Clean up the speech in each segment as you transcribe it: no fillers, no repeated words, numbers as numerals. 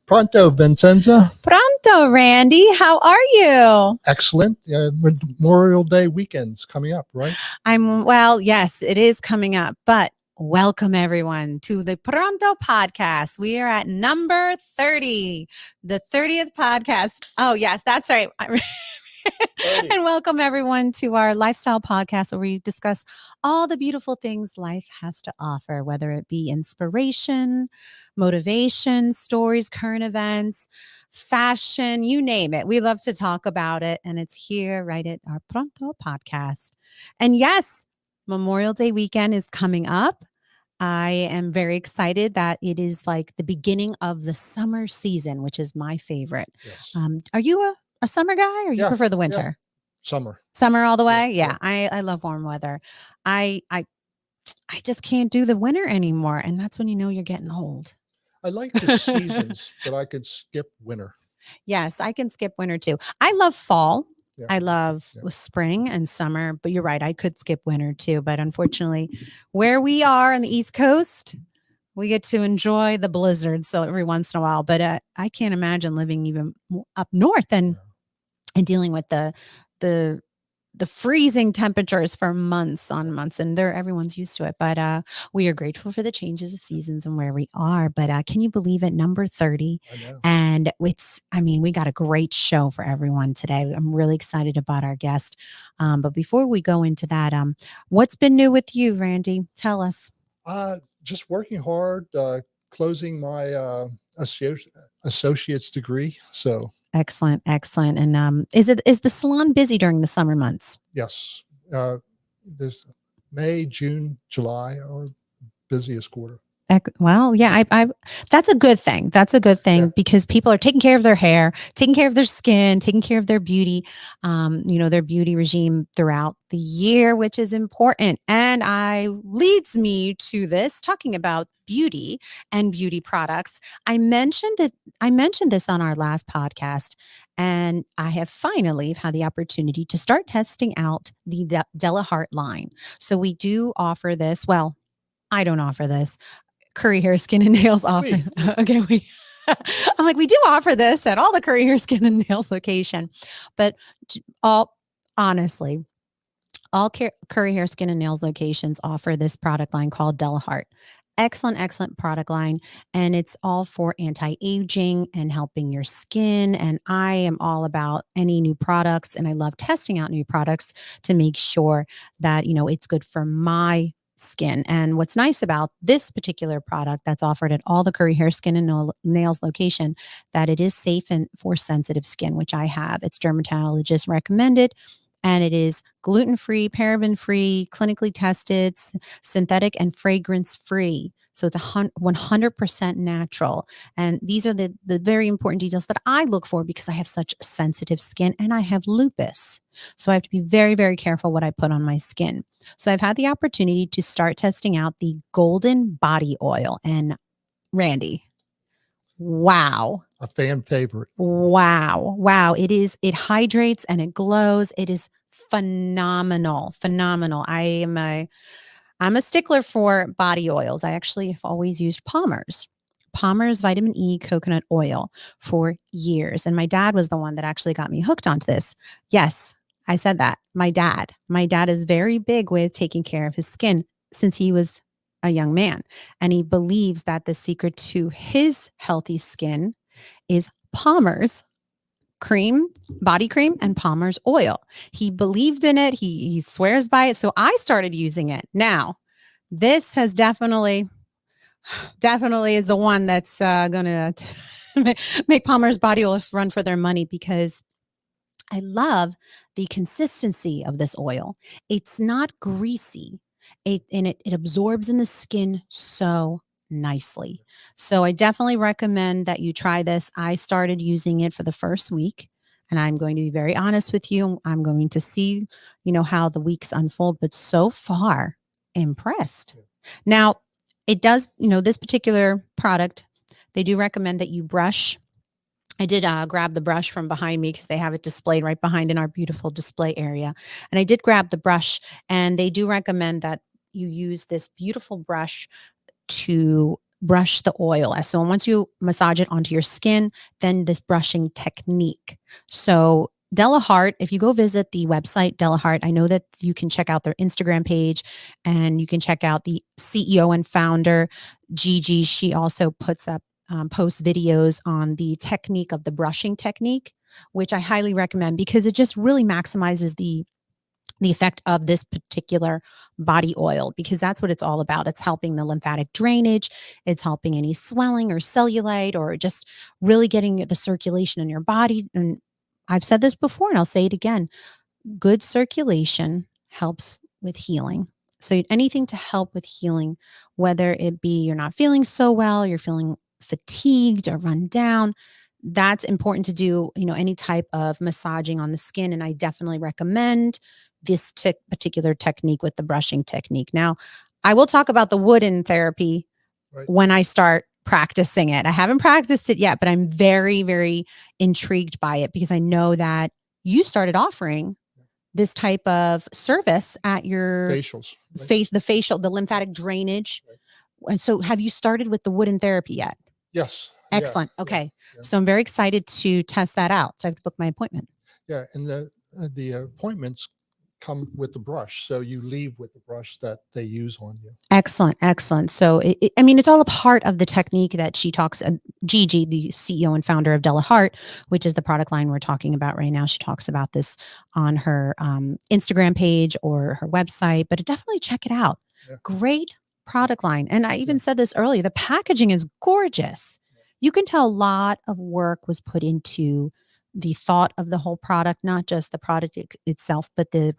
Pronto, Vincenza. Pronto, Randy. How are you? Excellent. Memorial Day weekend's coming up, right? Well, yes, it is coming up, but welcome everyone to the Pronto podcast. We are at number 30, the 30th podcast. Oh, yes, that's right. And welcome everyone to our lifestyle podcast where we discuss all the beautiful things life has to offer, whether it be inspiration, motivation, stories, current events, fashion, you name it. We love to talk about it. And it's here right at our Pronto podcast. And yes, Memorial Day weekend is coming up. I am very excited that it is like the beginning of the summer season, which is my favorite. Yes. Are you a summer guy or you prefer the winter? Yeah. Summer all the way? Yeah. I love warm weather. I just can't do the winter anymore. And that's when you know you're getting old. I like the seasons, but I could skip winter. Yes, I can skip winter too. I love fall. Yeah. I love spring and summer, but you're right. I could skip winter too. But unfortunately, where we are on the East Coast, we get to enjoy the blizzards. So every once in a while, but I can't imagine living even up north and dealing with the freezing temperatures for months on months, and everyone's used to it. But we are grateful for the changes of seasons and where we are. But can you believe it? Number 30. I know. And we got a great show for everyone today. I'm really excited about our guest. But before we go into that, what's been new with you, Randy? Tell us. Just working hard, closing my associate's degree. So excellent. And is the salon busy during the summer months? Yes. There's May, June, July are busiest quarter. Well, yeah, I that's a good thing. Because people are taking care of their hair, taking care of their skin, taking care of their beauty, their beauty regime throughout the year, which is important. And leads me to this, talking about beauty and beauty products. I mentioned this on our last podcast, and I have finally had the opportunity to start testing out the Della Hart line. So we do offer this. Well, I don't offer this. Curry Hair Skin and Nails offer. Okay, I'm like, we do offer this at all the Curry Hair Skin and Nails location, but honestly, all Curry Hair Skin and Nails locations offer this product line called Della Hart. Excellent product line, and it's all for anti-aging and helping your skin. And I am all about any new products, and I love testing out new products to make sure that it's good for my skin. And what's nice about this particular product that's offered at all the Curry Hair Skin and Nails location, that it is safe and for sensitive skin, which I have. It's dermatologist recommended, and it is gluten-free, paraben-free, clinically tested, synthetic, and fragrance-free. So it's 100% natural. And these are the very important details that I look for because I have such sensitive skin and I have lupus. So I have to be very, very careful what I put on my skin. So I've had the opportunity to start testing out the Golden Body Oil. And Randy, wow. A fan favorite. Wow. It hydrates and it glows. It is phenomenal. I'm a stickler for body oils. I actually have always used Palmer's vitamin E coconut oil for years. And my dad was the one that actually got me hooked onto this. Yes, I said that. My dad is very big with taking care of his skin since he was a young man. And he believes that the secret to his healthy skin is Palmer's body cream and Palmer's oil. He believed in it. He swears by it. So I started using it. Now, this has definitely is the one that's going to make Palmer's body oil run for their money, because I love the consistency of this oil. It's not greasy. It absorbs in the skin so nicely. So I definitely recommend that you try this. I started using it for the first week, and I'm going to be very honest with you. I'm going to see, how the weeks unfold, but so far impressed. Now, it does, this particular product, they do recommend that you brush. I did grab the brush from behind me because they have it displayed right behind in our beautiful display area. And I did grab the brush, and they do recommend that you use this beautiful brush to brush the oil. So once you massage it onto your skin, then this brushing technique. So Della Hart, if you go visit the website Della Hart, I know that you can check out their Instagram page and you can check out the CEO and founder, Gigi. She also puts up post videos on the technique of the brushing technique, which I highly recommend because it just really maximizes the effect of this particular body oil, because that's what it's all about. It's helping the lymphatic drainage. It's helping any swelling or cellulite, or just really getting the circulation in your body. And I've said this before and I'll say it again. Good circulation helps with healing. So anything to help with healing, whether it be you're not feeling so well, you're feeling fatigued or run down, that's important to do, any type of massaging on the skin. And I definitely recommend this particular technique with the brushing technique. Now, I will talk about the wooden therapy when I start practicing it. I haven't practiced it yet, but I'm very, very intrigued by it because I know that you started offering this type of service at your Facials. the lymphatic drainage. And so have you started with the wooden therapy yet? Yes. Excellent. Yeah, okay. yeah. So I'm very excited to test that out. So I have to book my appointment. Yeah. And the appointments come with the brush. So you leave with the brush that they use on you. Excellent. Excellent. So, it's all a part of the technique that she talks, Gigi, the CEO and founder of Della Hart, which is the product line we're talking about right now. She talks about this on her Instagram page or her website, but definitely check it out. Yeah. Great product line. And I even said this earlier, the packaging is gorgeous. You can tell a lot of work was put into the thought of the whole product, not just the product itself, but the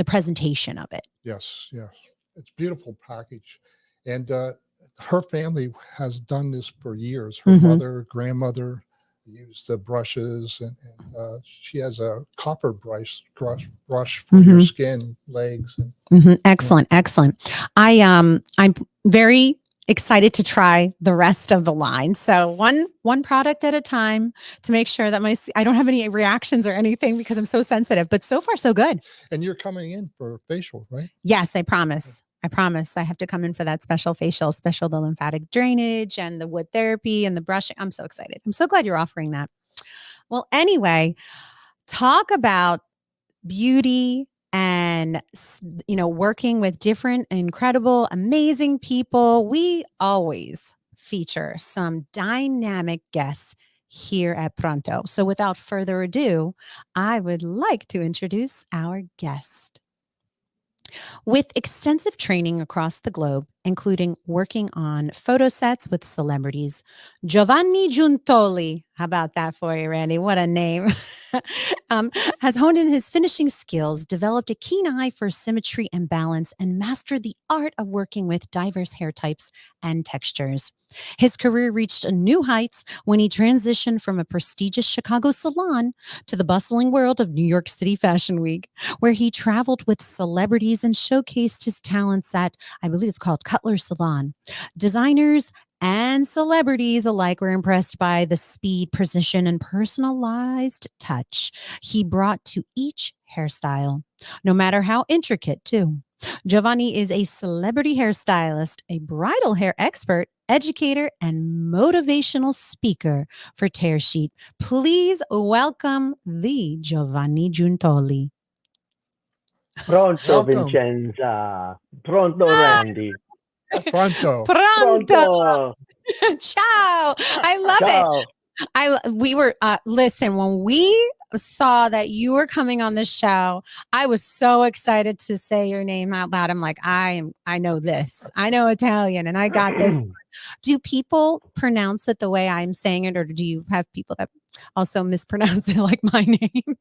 presentation of it. Yes, yes. It's a beautiful package. And her family has done this for years. Her mother, grandmother used the brushes, and she has a copper brush for your skin, legs. And, Excellent, excellent. I'm very excited to try the rest of the line. So one product at a time to make sure that I don't have any reactions or anything because I'm so sensitive, but so far so good. And you're coming in for a facial, right? Yes, I promise. I promise. I have to come in for that special facial, the lymphatic drainage and the wood therapy and the brushing. I'm so excited. I'm so glad you're offering that. Well, anyway, talk about beauty and, working with different, incredible, amazing people. We always feature some dynamic guests here at Pronto. So without further ado, I would like to introduce our guest. With extensive training across the globe, including working on photo sets with celebrities, Giovanni Giuntoli, how about that for you, Randy? What a name. Has honed in his finishing skills, developed a keen eye for symmetry and balance, and mastered the art of working with diverse hair types and textures. His career reached new heights when he transitioned from a prestigious Chicago salon to the bustling world of New York City Fashion Week, where he traveled with celebrities and showcased his talents at, I believe it's called Cutler Salon. Designers and celebrities alike were impressed by the speed, precision, and personalized touch he brought to each hairstyle, no matter how intricate, too. Giovanni is a celebrity hairstylist, a bridal hair expert, educator, and motivational speaker for Tearsheet. Please welcome the Giovanni Giuntoli. Pronto, Vincenza. Pronto, Randy. Pronto. Pronto. Ciao. I love Ciao. it. Listen, when we saw that you were coming on the show, I was so excited to say your name out loud. I'm like, I know this. I know Italian and I got this. Do people pronounce it the way I'm saying it, or do you have people that also mispronounce it like my name?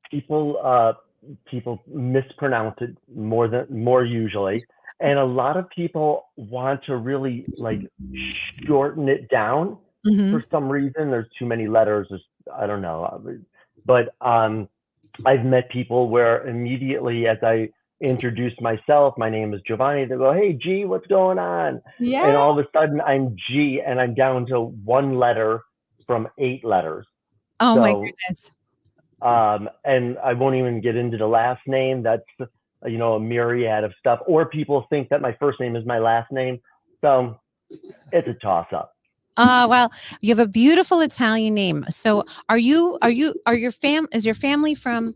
People mispronounce it more usually. And a lot of people want to really shorten it down for some reason. There's too many letters. I don't know. But I've met people where immediately as I introduce myself, my name is Giovanni, they go, "Hey, G, what's going on?" Yeah. And all of a sudden I'm G and I'm down to one letter from 8 letters. Oh, my goodness. And I won't even get into the last name. That's, a myriad of stuff. Or people think that my first name is my last name. So It's a toss up. Well, you have a beautiful Italian name. So are your family from,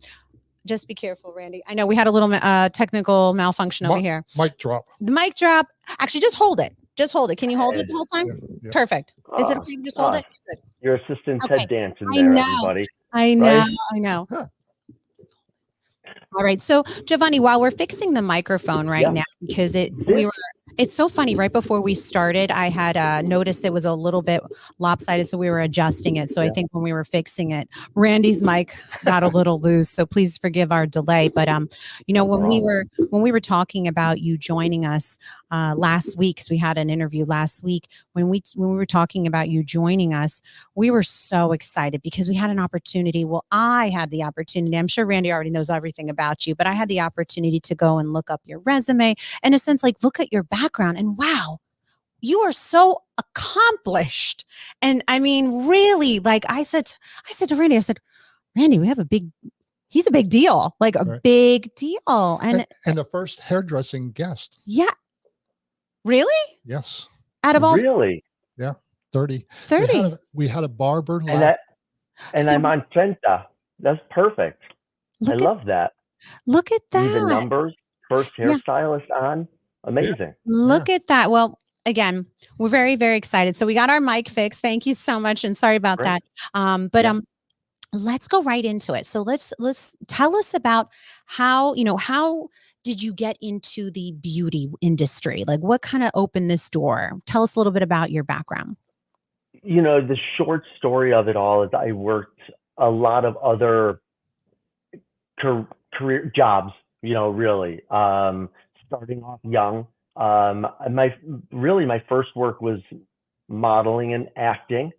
just be careful, Randy. I know we had a little technical malfunction over here. Mic drop. The mic drop. Actually, just hold it. Just hold it. Can you hold it the whole time? Yeah. Perfect. Is it okay? Just hold it. Good. Your assistant Okay. Ted dancing I there, know. everybody. I know. Right? I know. All right. So Giovanni, while we're fixing the microphone right now, because it's so funny. Right before we started, I had noticed it was a little bit lopsided, so we were adjusting it. So I think when we were fixing it, Randy's mic got a little loose. So please forgive our delay. But when we were talking about you joining us last week, because we had an interview last week, when we were talking about you joining us, we were so excited because we had an opportunity. Well, I had the opportunity. I'm sure Randy already knows everything about you, but I had the opportunity to go and look up your resume, in a sense, like look at your background, and wow, you are so accomplished. And I mean, really, like I said to Randy, I said, Randy, he's a big deal, like a big deal. And the first hairdressing guest. Yeah. Really? Yes. Out of all, really? Yeah. 30. 30. We had a barber. And I'm on Trenta. That's perfect. I love that. Look at that. Even numbers. First hairstylist on. Amazing. Look at that. Well, again, we're very, very excited. So we got our mic fixed. Thank you so much. And sorry about that. Let's go right into it. So let's tell us about how did you get into the beauty industry? Like what kind of opened this door? Tell us a little bit about your background. The short story of it all is I worked a lot of other career jobs, really, starting off young. My first work was modeling and acting.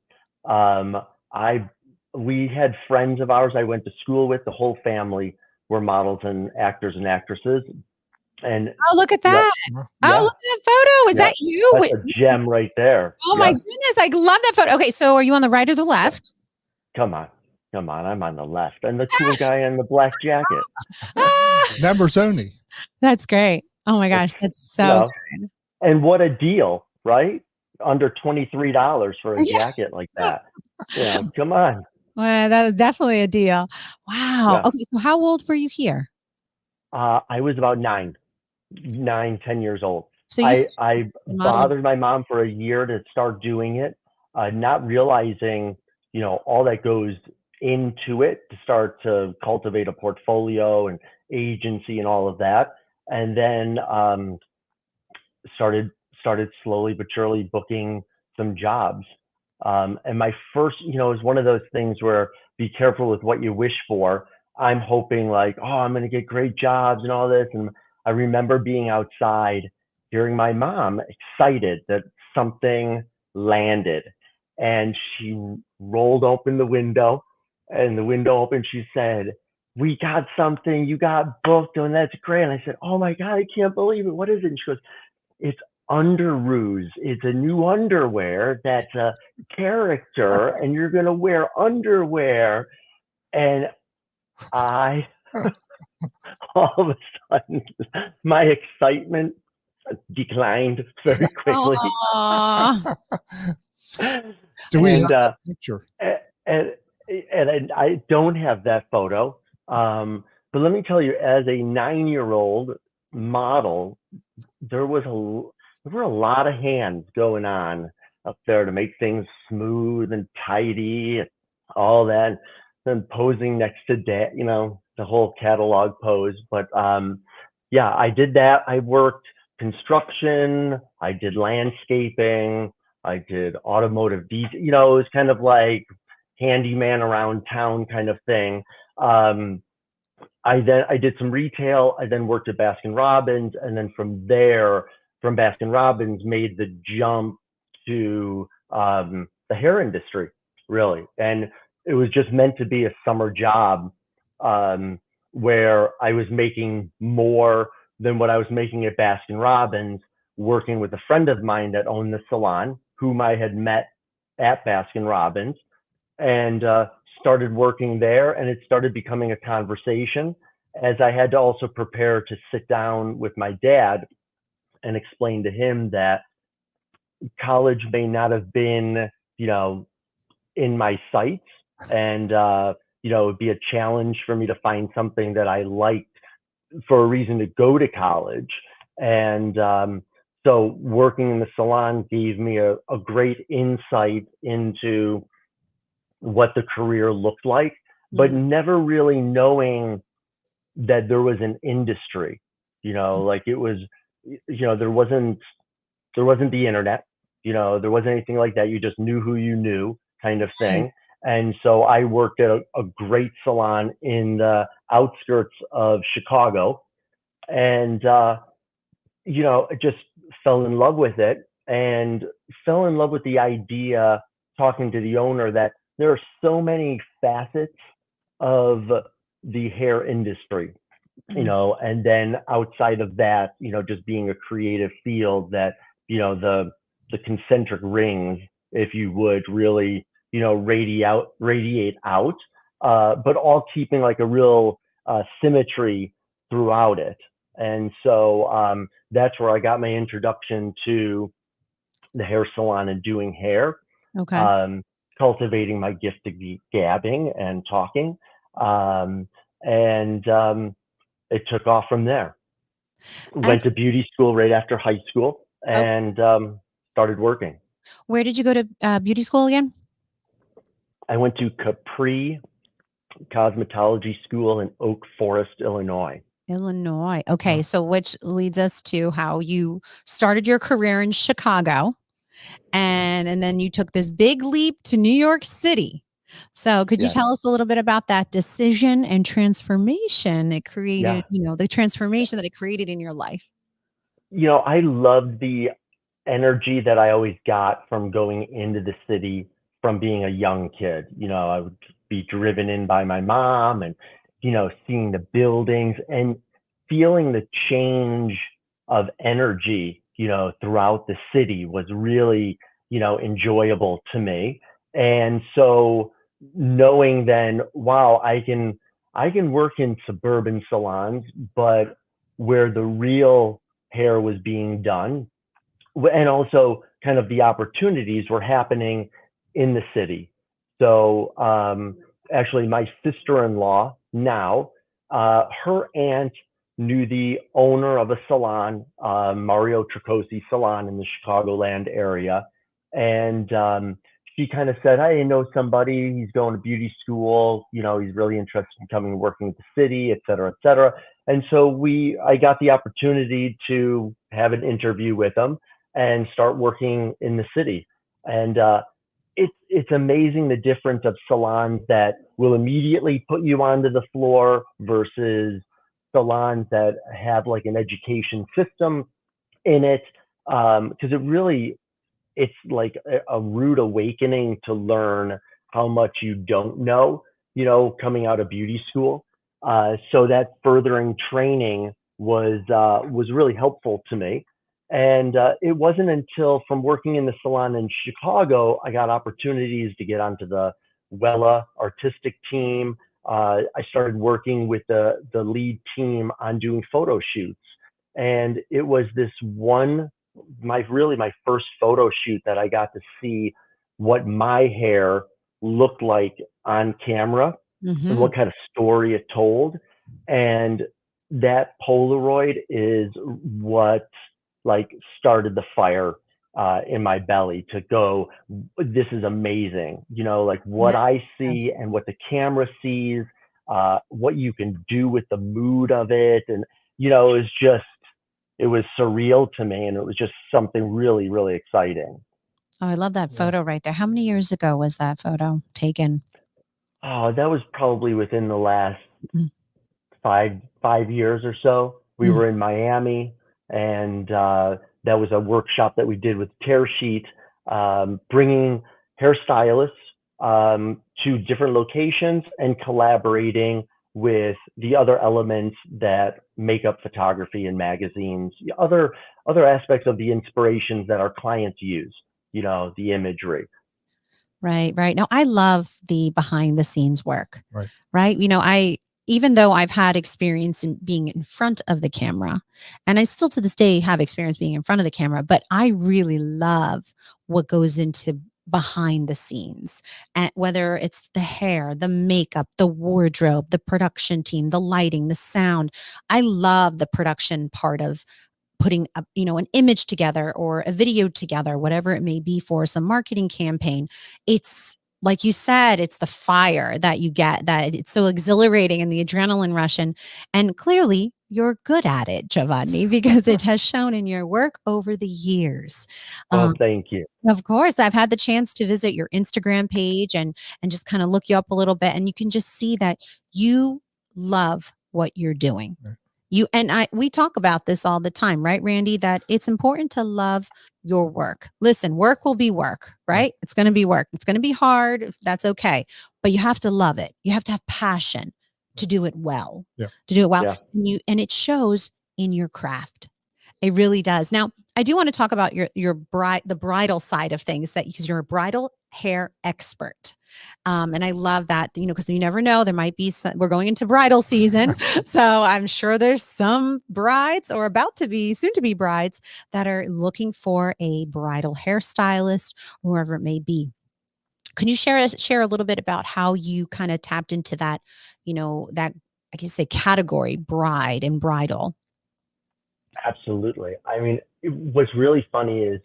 We had friends of ours I went to school with. The whole family were models and actors and actresses. And look at that! Look at that photo. Is that you? That's a gem right there. Oh my goodness, I love that photo. Okay, so are you on the right or the left? Come on, I'm on the left. I'm the cool guy in the black jacket. Members only. That's great. Oh my gosh, that's so good. And what a deal, right? Under $23 for a jacket like that. Come on. Well, that was definitely a deal. Wow. Yeah. Okay, so how old were you here? I was about 10 years old. So I bothered my mom for a year to start doing it, not realizing, all that goes into it to start to cultivate a portfolio and agency and all of that. And then started slowly but surely booking some jobs. And my first, is one of those things where be careful with what you wish for. I'm hoping like, I'm going to get great jobs and all this. And I remember being outside, hearing my mom excited that something landed. And she rolled open the window, and the window opened. She said, "We got something. You got booked, and that's great." And I said, "Oh my God, I can't believe it. What is it?" And she goes, "It's Underoos. It's a new underwear that's a character, and you're going to wear underwear." And I, all of a sudden, my excitement declined very quickly. Do we have a picture? And I don't have that photo. But let me tell you, as a 9-year-old model, there were a lot of hands going on up there to make things smooth and tidy and all that. Then posing next to Dad, the whole catalog pose. But I did that. I worked construction. I did landscaping. I did automotive detail. It was kind of like handyman around town kind of thing. I did some retail. I then worked at Baskin Robbins, and then from Baskin Robbins, made the jump to the hair industry, really. And it was just meant to be a summer job where I was making more than what I was making at Baskin Robbins, working with a friend of mine that owned the salon, whom I had met at Baskin Robbins, and started working there. And it started becoming a conversation, as I had to also prepare to sit down with my dad and explain to him that college may not have been, in my sights, and it'd be a challenge for me to find something that I liked for a reason to go to college. And so working in the salon gave me a great insight into what the career looked like, but never really knowing that there was an industry, like it was, there wasn't the internet, there wasn't anything like that. You just knew who you knew, kind of thing. And so I worked at a great salon in the outskirts of Chicago, and I just fell in love with it, and fell in love with the idea, talking to the owner, that there are so many facets of the hair industry, and then outside of that, just being a creative field, that, the concentric rings, if you would, really, radiate out, but all keeping like a real symmetry throughout it. And so that's where I got my introduction to the hair salon and doing hair. Okay. Cultivating my gift to gabbing and talking. And it took off from there. Went to beauty school right after high school, and started working. Where did you go to beauty school again? I went to Capri Cosmetology School in Oak Forest, Illinois. Illinois. Okay. So which leads us to how you started your career in Chicago, and then you took this big leap to New York City. So could you tell us a little bit about that decision and transformation it created, the transformation that it created in your life? I loved the energy that I always got from going into the city from being a young kid. I would be driven in by my mom, and, seeing the buildings and feeling the change of energy, throughout the city was really, enjoyable to me. And so knowing then, wow, I can work in suburban salons, but where the real hair was being done, and also kind of the opportunities were happening in the city. So actually my sister-in-law now, her aunt knew the owner of a salon, Mario Tricosi Salon, in the Chicagoland area. And she kind of said, I know somebody, he's going to beauty school, he's really interested in coming and working with the city, et cetera, et cetera. And so I got the opportunity to have an interview with him and start working in the city. And it's amazing the difference of salons that will immediately put you onto the floor versus salons that have like an education system in it. Because it's like a rude awakening to learn how much you don't know, coming out of beauty school. So that furthering training was really helpful to me. And it wasn't until from working in the salon in Chicago, I got opportunities to get onto the Wella artistic team. I started working with the lead team on doing photo shoots. And it was my first photo shoot that I got to see what my hair looked like on camera and what kind of story it told. And that Polaroid is what started the fire in my belly to go, this is amazing. What I see and what the camera sees, what you can do with the mood of it. And, it was surreal to me, and it was just something really, really exciting. Oh, I love that photo right there. How many years ago was that photo taken? Oh, that was probably within the last 5 years or so. We were in Miami, and that was a workshop that we did with Tear Sheet, bringing hairstylists to different locations and collaborating with the other elements that make up photography and magazines, other aspects of the inspirations that our clients use, the imagery. Right. Now, I love the behind the scenes work. Right. even though I've had experience in being in front of the camera, and I still to this day have experience being in front of the camera, but I really love what goes into behind the scenes, and whether it's the hair, the makeup, the wardrobe, the production team, the lighting, the sound. I love the production part of putting up, an image together or a video together, whatever it may be for some marketing campaign. It's like you said, it's the fire that you get, that it's so exhilarating and the adrenaline rush. And clearly you're good at it, Giovanni, because it has shown in your work over the years. Well, thank you. Of course, I've had the chance to visit your Instagram page and just kind of look you up a little bit, and you can just see that you love what you're doing. Right. We talk about this all the time, right, Randy? That it's important to love your work. Listen, work will be work, right? It's going to be work. It's going to be hard. That's okay, but you have to love it. You have to have passion to do it well. Yeah. To do it well, Yeah. and it shows in your craft. It really does. Now, I do want to talk about the bridal side of things, because you're a bridal hair expert. And I love that, because you never know, there might be we're going into bridal season. So I'm sure there's some brides, or soon to be brides, that are looking for a bridal hairstylist, whoever it may be. Can you share a little bit about how you kind of tapped into that, that, I can say, category, bride and bridal? Absolutely. I mean, what's really funny is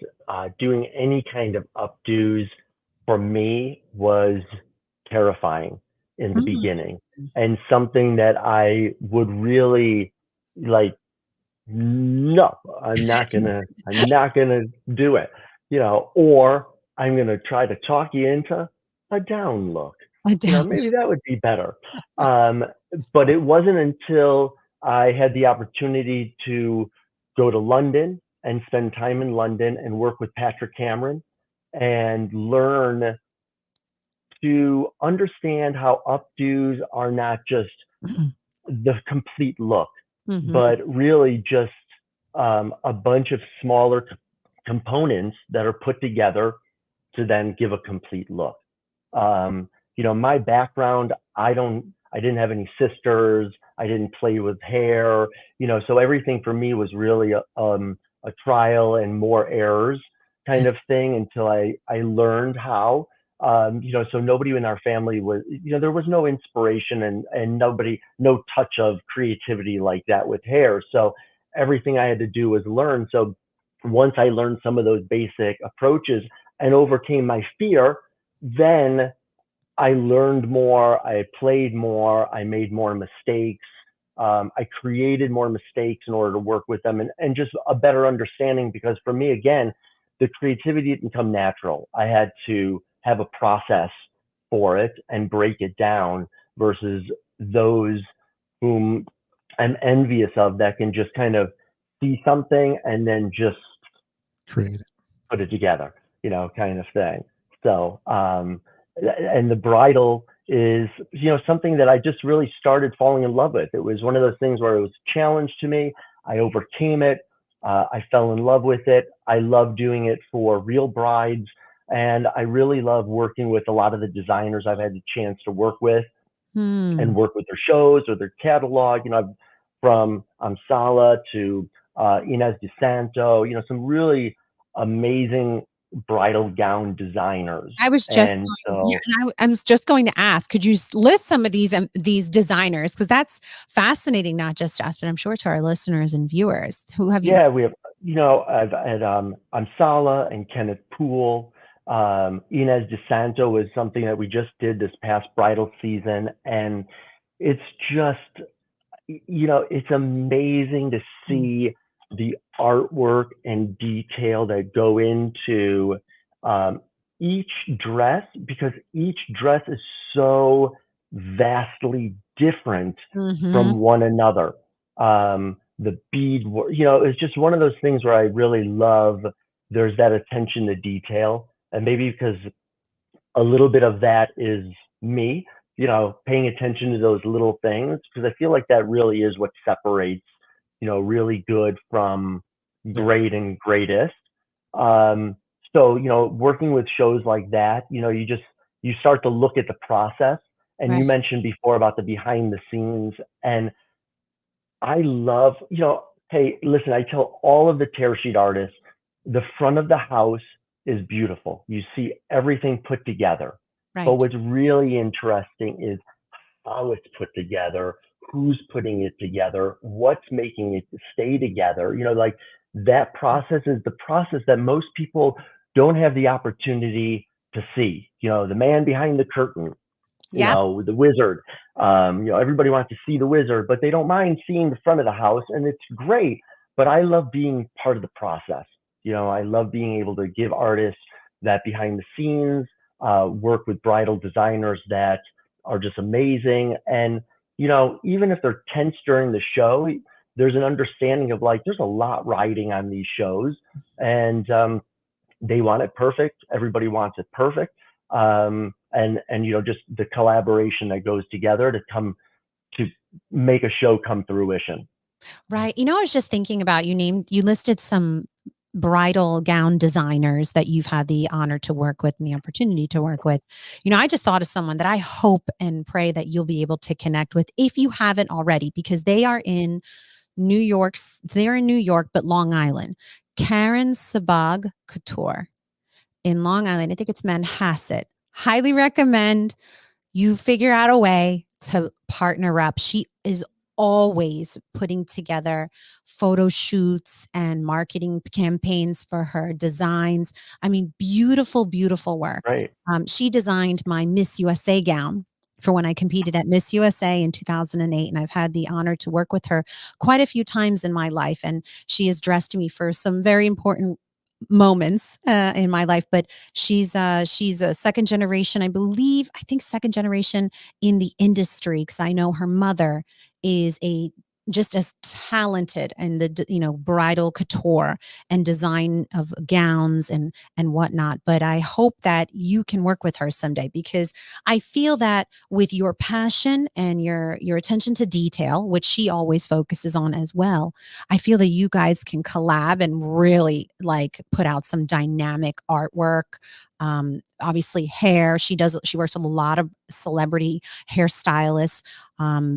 doing any kind of updos for me was terrifying in the beginning, and something that I would really like, no, I'm not gonna do it, or I'm gonna try to talk you into a down look. Maybe that would be better. But it wasn't until I had the opportunity to go to London and spend time in London and work with Patrick Cameron and learn to understand how updos are not just the complete look, but really just a bunch of smaller components that are put together to then give a complete look. My background, I didn't have any sisters. I didn't play with hair, so everything for me was really a trial and more errors kind of thing until I learned how. So nobody in our family was, there was no inspiration and no touch of creativity like that with hair. So everything I had to do was learn. So once I learned some of those basic approaches and overcame my fear, then I learned more, I played more, I made more mistakes. I created more mistakes in order to work with them, and just a better understanding, because for me, again, the creativity didn't come natural. I had to have a process for it and break it down, versus those whom I'm envious of that can just kind of see something and then just Create it. put it together, kind of thing. So, and the bridal is, something that I just really started falling in love with. It was one of those things where it was a challenge to me. I overcame it. I fell in love with it. I love doing it for real brides. And I really love working with a lot of the designers I've had the chance to work with and work with their shows or their catalog. From Amsala to Inez DeSanto, some really amazing bridal gown designers. I was just I'm just going to ask, could you list some of these designers? Because that's fascinating, not just to us, but I'm sure to our listeners and viewers. Who have you? Yeah, we have, I've had Amsala and Kenneth Poole. Inez DeSanto was something that we just did this past bridal season. And it's just, it's amazing to see the artwork and detail that go into each dress, because each dress is so vastly different from one another. The bead, it's just one of those things where I really love, there's that attention to detail. And maybe because a little bit of that is me, paying attention to those little things, because I feel like that really is what separates, really good from great and greatest. So, working with shows like that, you start to look at the process And you Right. mentioned before about the behind the scenes. And I love, hey, listen, I tell all of the tear sheet artists, the front of the house is beautiful. You see everything put together. But Right. what's really interesting is how it's put together, who's putting it together, what's making it stay together. Like that process is the process that most people don't have the opportunity to see. The man behind the curtain, Yep. the wizard. Everybody wants to see the wizard, but they don't mind seeing the front of the house, and it's great. But I love being part of the process. I love being able to give artists that behind the scenes, work with bridal designers that are just amazing. And, even if they're tense during the show, there's an understanding of like, there's a lot riding on these shows, and they want it perfect. Everybody wants it perfect. And just the collaboration that goes together to make a show come fruition. Right. I was just thinking about you listed some bridal gown designers that you've had the honor to work with and the opportunity to work with. I just thought of someone that I hope and pray that you'll be able to connect with if you haven't already, because they're in New York, but Long Island. Karen Sabag Couture in Long Island. I think it's Manhasset. Highly recommend you figure out a way to partner up. She is always putting together photo shoots and marketing campaigns for her designs. I mean, beautiful, beautiful work. Right. She designed my Miss USA gown for when I competed at Miss USA in 2008. And I've had the honor to work with her quite a few times in my life. And she has dressed me for some very important moments in my life, but she's a second generation, I think second generation in the industry, because I know her mother is just as talented in the bridal couture and design of gowns and whatnot. But I hope that you can work with her someday, because I feel that with your passion and your attention to detail, which she always focuses on as well, I feel that you guys can collab and really like put out some dynamic artwork. Obviously hair. She works with a lot of celebrity hairstylists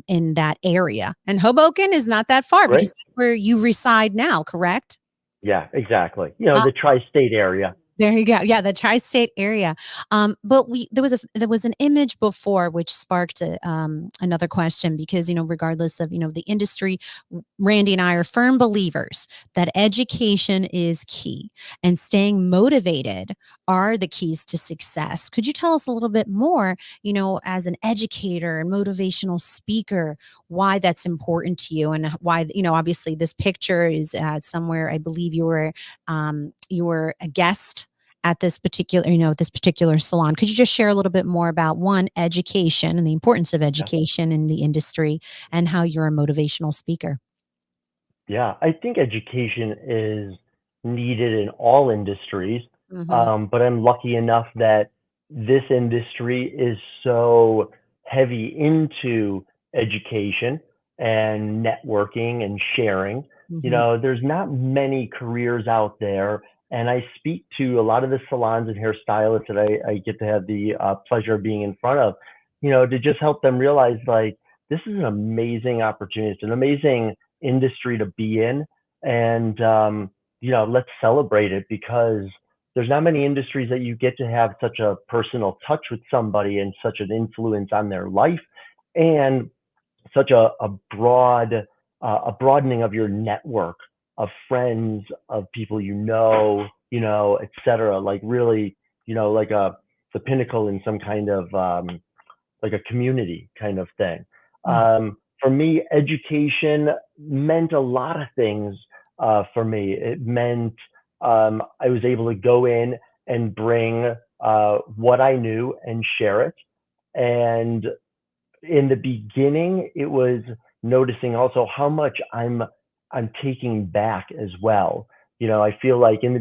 in that area. And Hoboken is not that far, because Right. that's where you reside now, correct? Yeah, exactly. The tri-state area. There you go. Yeah, the tri-state area. But there was an image before which sparked another question, because regardless of the industry, Randy and I are firm believers that education is key, and staying motivated are the keys to success. Could you tell us a little bit more, as an educator and motivational speaker, why that's important to you, and why obviously this picture is somewhere, I believe you were a guest at this particular salon. Could you just share a little bit more about education and the importance of education in the industry, and how you're a motivational speaker? Yeah, I think education is needed in all industries, Mm-hmm. but I'm lucky enough that this industry is so heavy into education and networking and sharing. Mm-hmm. There's not many careers out there, and I speak to a lot of the salons and hairstylists that I get to have the pleasure of being in front of, to just help them realize like this is an amazing opportunity. It's an amazing industry to be in, and let's celebrate it, because there's not many industries that you get to have such a personal touch with somebody and such an influence on their life, and such a broadening of your network of friends, of people et cetera, like really, like the pinnacle in some kind of like a community kind of thing. Right. For me, education meant a lot of things. For me, it meant I was able to go in and bring what I knew and share it. And in the beginning, it was noticing also how much I'm taking back as well. I feel like in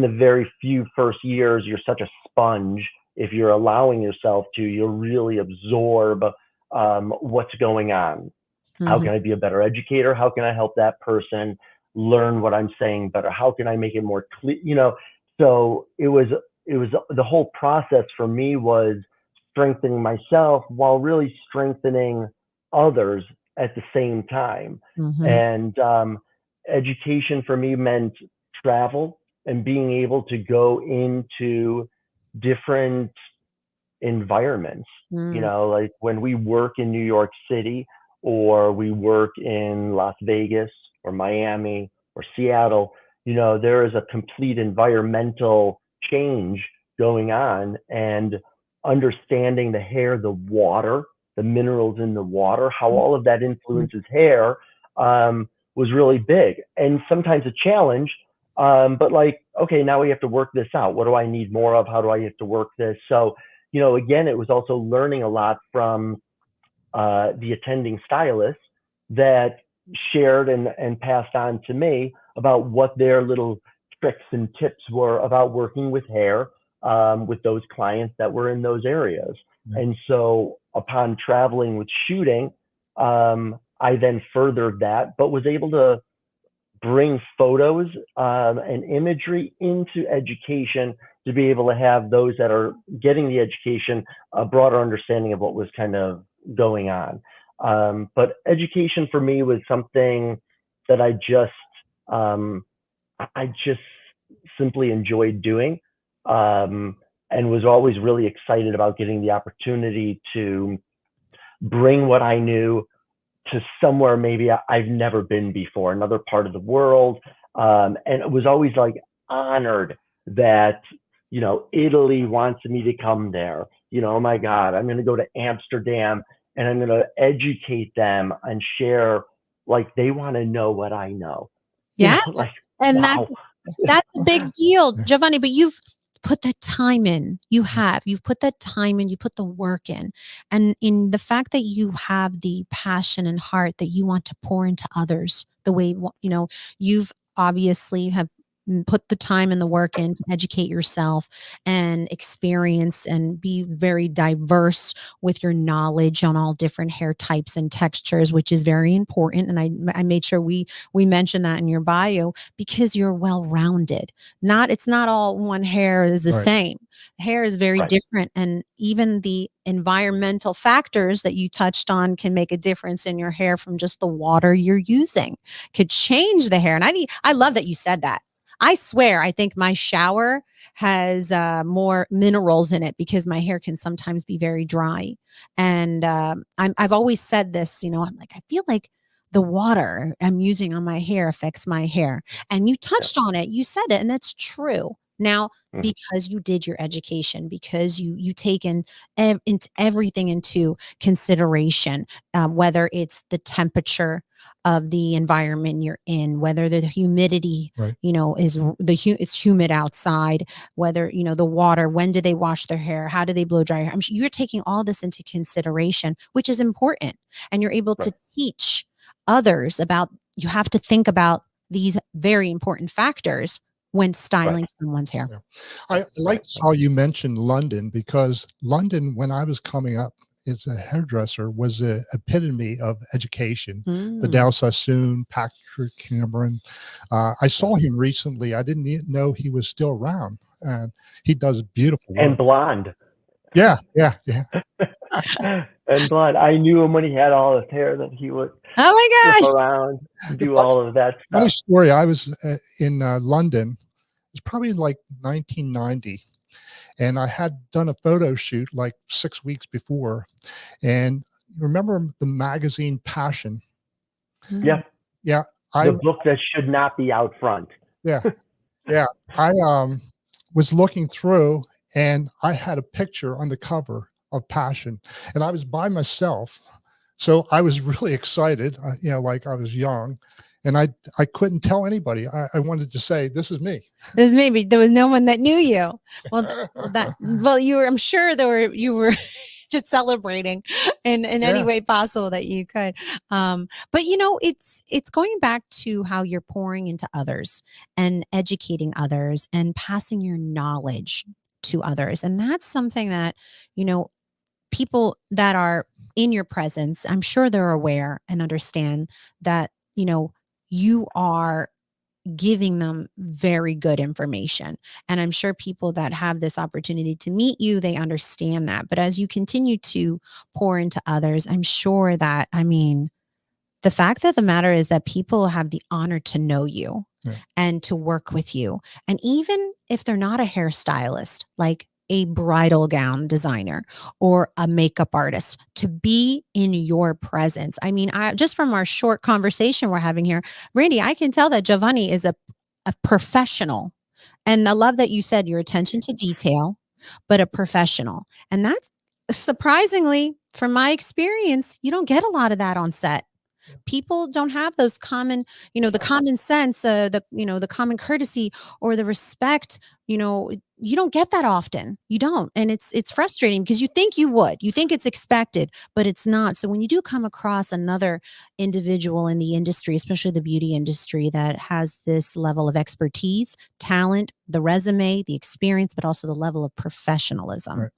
the very few first years, you're such a sponge. If you're allowing yourself to, you'll really absorb what's going on. How Mm-hmm. can I be a better educator? How can I help that person learn what I'm saying better? How can I make it more clear? So it was the whole process for me was strengthening myself while really strengthening others at the same time. And education for me meant travel and being able to go into different environments. Like when we work in New York City, or we work in Las Vegas or Miami or Seattle, there is a complete environmental change going on, and understanding the hair, the water, the minerals in the water, how all of that influences hair, was really big, and sometimes a challenge. But like, okay, now we have to work this out. What do I need more of? How do I have to work this? So, again, it was also learning a lot from the attending stylists that shared and passed on to me about what their little tricks and tips were about working with hair with those clients that were in those areas. And so upon traveling with shooting, I then furthered that, but was able to bring photos and imagery into education to be able to have those that are getting the education a broader understanding of what was kind of going on. But education for me was something that I just simply enjoyed doing, and was always really excited about getting the opportunity to bring what I knew to somewhere maybe I've never been before, another part of the world. And it was always like honored that, Italy wants me to come there. Oh my God, I'm going to go to Amsterdam and I'm going to educate them and share, like, they want to know what I know. Yeah. Like, and wow. that's a big deal, Giovanni, but you've put the time in. You've put that time in, you put the work in. And in the fact that you have the passion and heart that you want to pour into others, the way, you've obviously have put the time and the work in to educate yourself and experience and be very diverse with your knowledge on all different hair types and textures, which is very important. And I made sure we mentioned that in your bio, because you're well-rounded. It's not all one hair is the same. Hair is very different, and even the environmental factors that you touched on can make a difference in your hair. From just the water you're using could change the hair. And I love that you said that. I swear, I think my shower has more minerals in it, because my hair can sometimes be very dry. And I've always said this, I'm like, I feel like the water I'm using on my hair affects my hair. And you touched on it, you said it, and that's true. Now, because you did your education, because you taken everything into consideration, whether it's the temperature of the environment you're in, whether the humidity, it's humid outside, whether, the water, when do they wash their hair? How do they blow dry hair? I'm sure you're taking all this into consideration, which is important. And you're able to teach others about, you have to think about these very important factors when styling someone's hair. I like how you mentioned London, because London, when I was coming up as a hairdresser, was the epitome of education. Vidal Sassoon, Patrick Cameron. I saw him recently. I didn't even know he was still around, and he does beautiful work. And blonde. Yeah. And blonde. I knew him when he had all his hair, that he would flip around, do all of that stuff. Funny story. I was in London. It was probably like 1990. And I had done a photo shoot like 6 weeks before. And remember the magazine Passion? Yeah. Yeah. The book that should not be out front. Yeah. I was looking through, and I had a picture on the cover of Passion, and I was by myself. So I was really excited, like I was young. And I couldn't tell anybody. I wanted to say, this is me. This is me. There was no one that knew you. You were, I'm sure you were just celebrating in any way possible that you could. But it's going back to how you're pouring into others and educating others and passing your knowledge to others. And that's something that, people that are in your presence, I'm sure they're aware and understand that, you are giving them very good information. And I'm sure people that have this opportunity to meet you, they understand that. But as you continue to pour into others, I'm sure that, I mean, the fact of the matter is that people have the honor to know you and to work with you. And even if they're not a hairstylist, like a bridal gown designer or a makeup artist, to be in your presence. I mean, just from our short conversation we're having here, Randy, I can tell that Giovanni is a professional. And I love that you said your attention to detail, but a professional. And that's surprisingly, from my experience, you don't get a lot of that on set. People don't have those common, the common sense, the common courtesy or the respect, you don't get that often. You don't. And it's frustrating because you think you would, you think it's expected, but it's not. So when you do come across another individual in the industry, especially the beauty industry, that has this level of expertise, talent, the resume, the experience, but also the level of professionalism. Right.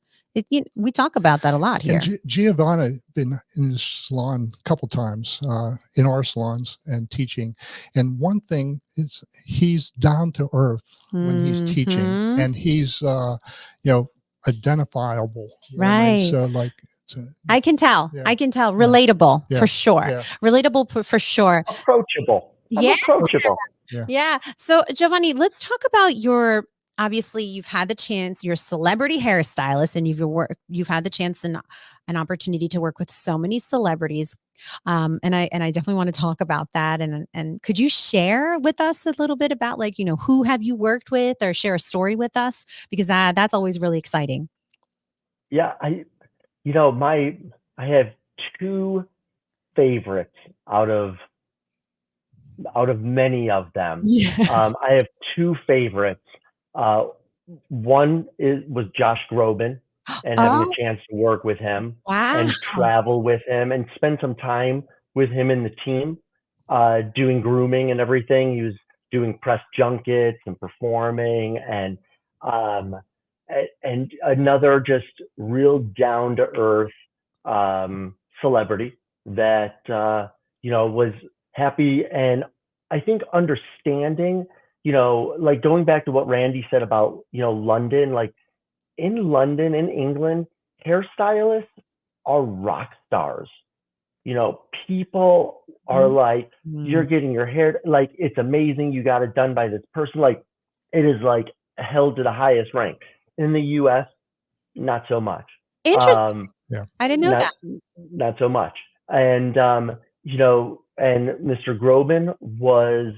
We talk about that a lot here. And Giovanni been in his salon a couple times, in our salons and teaching. And one thing is he's down to earth when he's teaching, and he's, identifiable. Right. So like, I can tell. Relatable for sure. Yeah. Relatable for sure. Approachable. Approachable. Yeah. So Giovanni, let's talk about obviously you've had the chance, you're a celebrity hairstylist, and you've had the chance and an opportunity to work with so many celebrities. And I definitely want to talk about that. And could you share with us a little bit about, like, who have you worked with, or share a story with us? Because that's always really exciting. Yeah. I have two favorites out of many of them. I have two favorites. One was Josh Groban, and having a chance to work with him and travel with him and spend some time with him and the team, doing grooming and everything. He was doing press junkets and performing, and another just real down to earth celebrity that was happy, and I think understanding. Like going back to what Randy said about, London, like in London, in England, hairstylists are rock stars. People are like, you're getting your hair, like, it's amazing. You got it done by this person. Like, it is like held to the highest rank. In the US, not so much. Interesting. I didn't know that. Not so much. And, and Mr. Groban was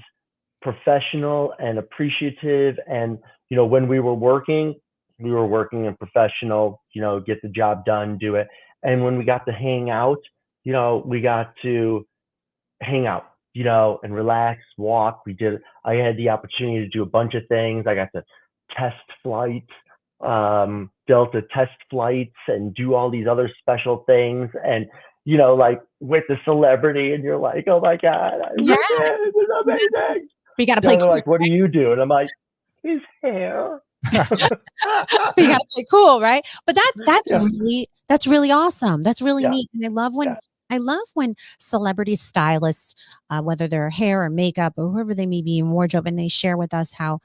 professional and appreciative, and when we were working and professional, get the job done, do it. And when we got to hang out, we got to hang out, and relax, walk. I had the opportunity to do a bunch of things. I got to test flights, Delta test flights, and do all these other special things, and like with the celebrity, and you're like, oh my God, this is amazing. We got to play cool. Like, what do you do? And I'm like, his hair. We got to play cool, right? But that's really awesome. That's really neat. And I love when celebrity stylists, whether they're hair or makeup or whoever they may be in wardrobe, and they share with us how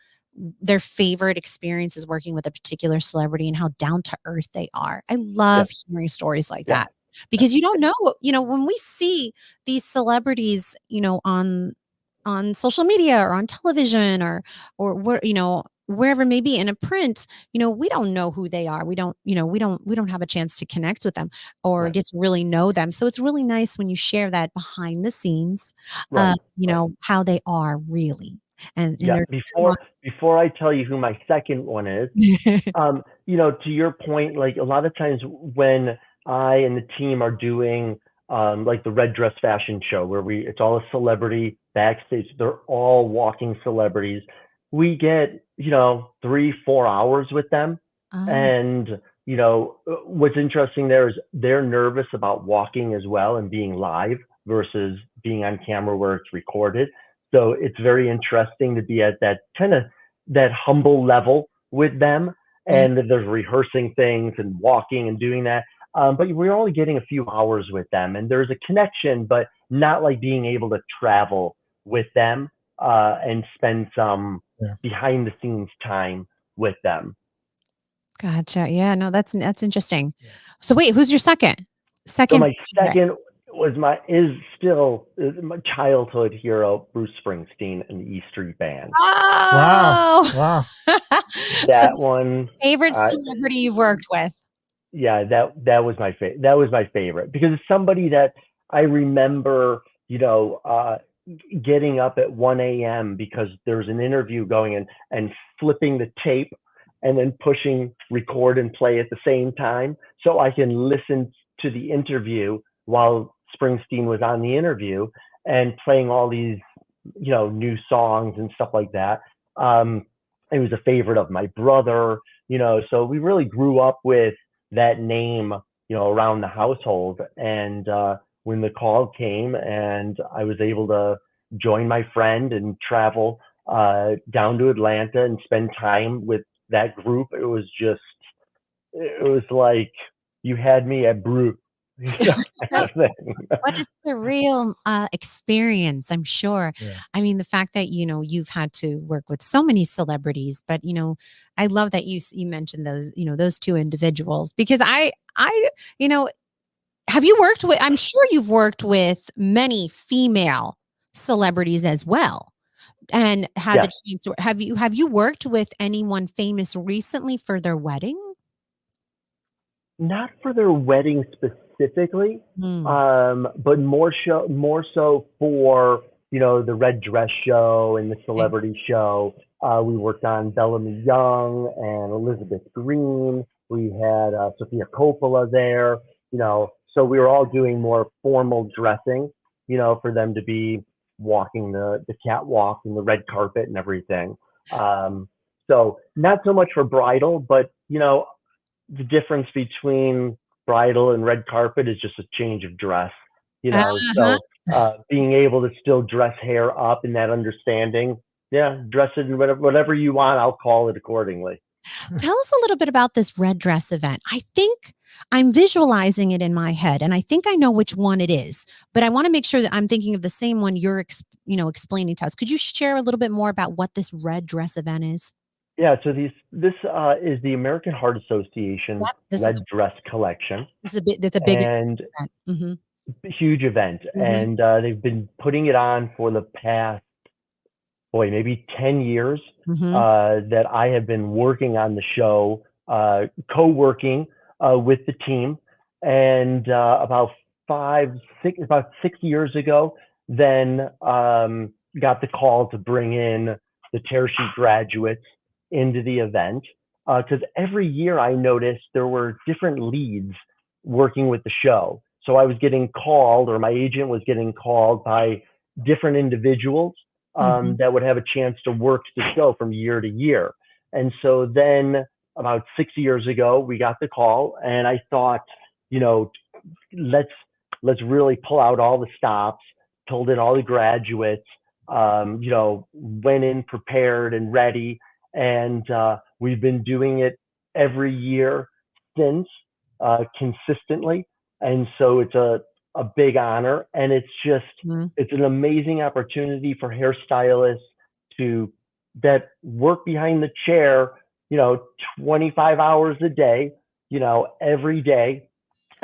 their favorite experience is working with a particular celebrity and how down to earth they are. I love hearing stories like that, because you don't know, when we see these celebrities, on social media or on television or where, wherever maybe in a print, we don't know who they are. We don't have a chance to connect with them or get to really know them. So it's really nice when you share that behind the scenes, how they are really. And before I tell you who my second one is, to your point, like a lot of times when I and the team are doing like the red dress fashion show where it's all a celebrity backstage, they're all walking celebrities. We get, 3-4 hours with them. And, what's interesting there is they're nervous about walking as well and being live versus being on camera where it's recorded. So it's very interesting to be at that kind of that humble level with them. And there's rehearsing things and walking and doing that. But we're only getting a few hours with them, and there's a connection, but not like being able to travel with them and spend some Yeah. behind the scenes time with them. Gotcha. Yeah, no, that's interesting. Yeah. So wait, who's your second? So Second my favorite? second is still my childhood hero, Bruce Springsteen and the E Street Band. Wow. Oh, Wow. so That one, favorite celebrity you've worked with? yeah, that was my favorite. That was my favorite because it's somebody that I remember, getting up at 1 a.m. because there's an interview going and flipping the tape and then pushing record and play at the same time so I can listen to the interview while Springsteen was on the interview and playing all these, new songs and stuff like that. It was a favorite of my brother, so we really grew up with that name, around the household. And when the call came and I was able to join my friend and travel down to Atlanta and spend time with that group, it was like you had me at brew, kind of thing. What a surreal experience, I'm sure. Yeah. I mean, the fact that you've had to work with so many celebrities, but I love that you mentioned those those two individuals because I you know have you worked with? I'm sure you've worked with many female celebrities as well, and had the Yes, chance to. Have you worked with anyone famous recently for their wedding? not for their wedding specifically, Hmm. but more so for the red dress show and the Okay. celebrity show. We worked on Bellamy Young and Elizabeth Green. We had Sophia Coppola there. So we were all doing more formal dressing. For them to be walking the catwalk and the red carpet and everything. Um, so not so much for bridal, but the difference between bridal and red carpet is just a change of dress, Uh-huh. so being able to still dress hair up in that understanding, yeah, dress it in whatever you want, I'll call it accordingly. Tell us a little bit about this red dress event. I think I'm visualizing it in my head, and I think I know which one it is. But I want to make sure that I'm thinking of the same one you're, explaining to us. Could you share a little bit more about what this red dress event is? Yeah, so this is the American Heart Association Yep. This is red dress collection, a bit. That's a big and event. Mm-hmm. huge event, Mm-hmm. and they've been putting it on for the past, boy, maybe 10 years Mm-hmm. that I have been working on the show, co-working with the team. And about 6 years ago, then got the call to bring in the tear sheet graduates into the event. Because every year I noticed there were different leads working with the show. So I was getting called, or my agent was getting called by different individuals Mm-hmm. that would have a chance to work the show from year to year. And so then about 6 years ago, we got the call, and I thought, you know, let's let's really pull out all the stops, told in all the graduates, went in prepared and ready, and we've been doing it every year since, consistently, and so it's a big honor, and it's an amazing opportunity for hairstylists to that work behind the chair, you know, 25 hours a day, every day,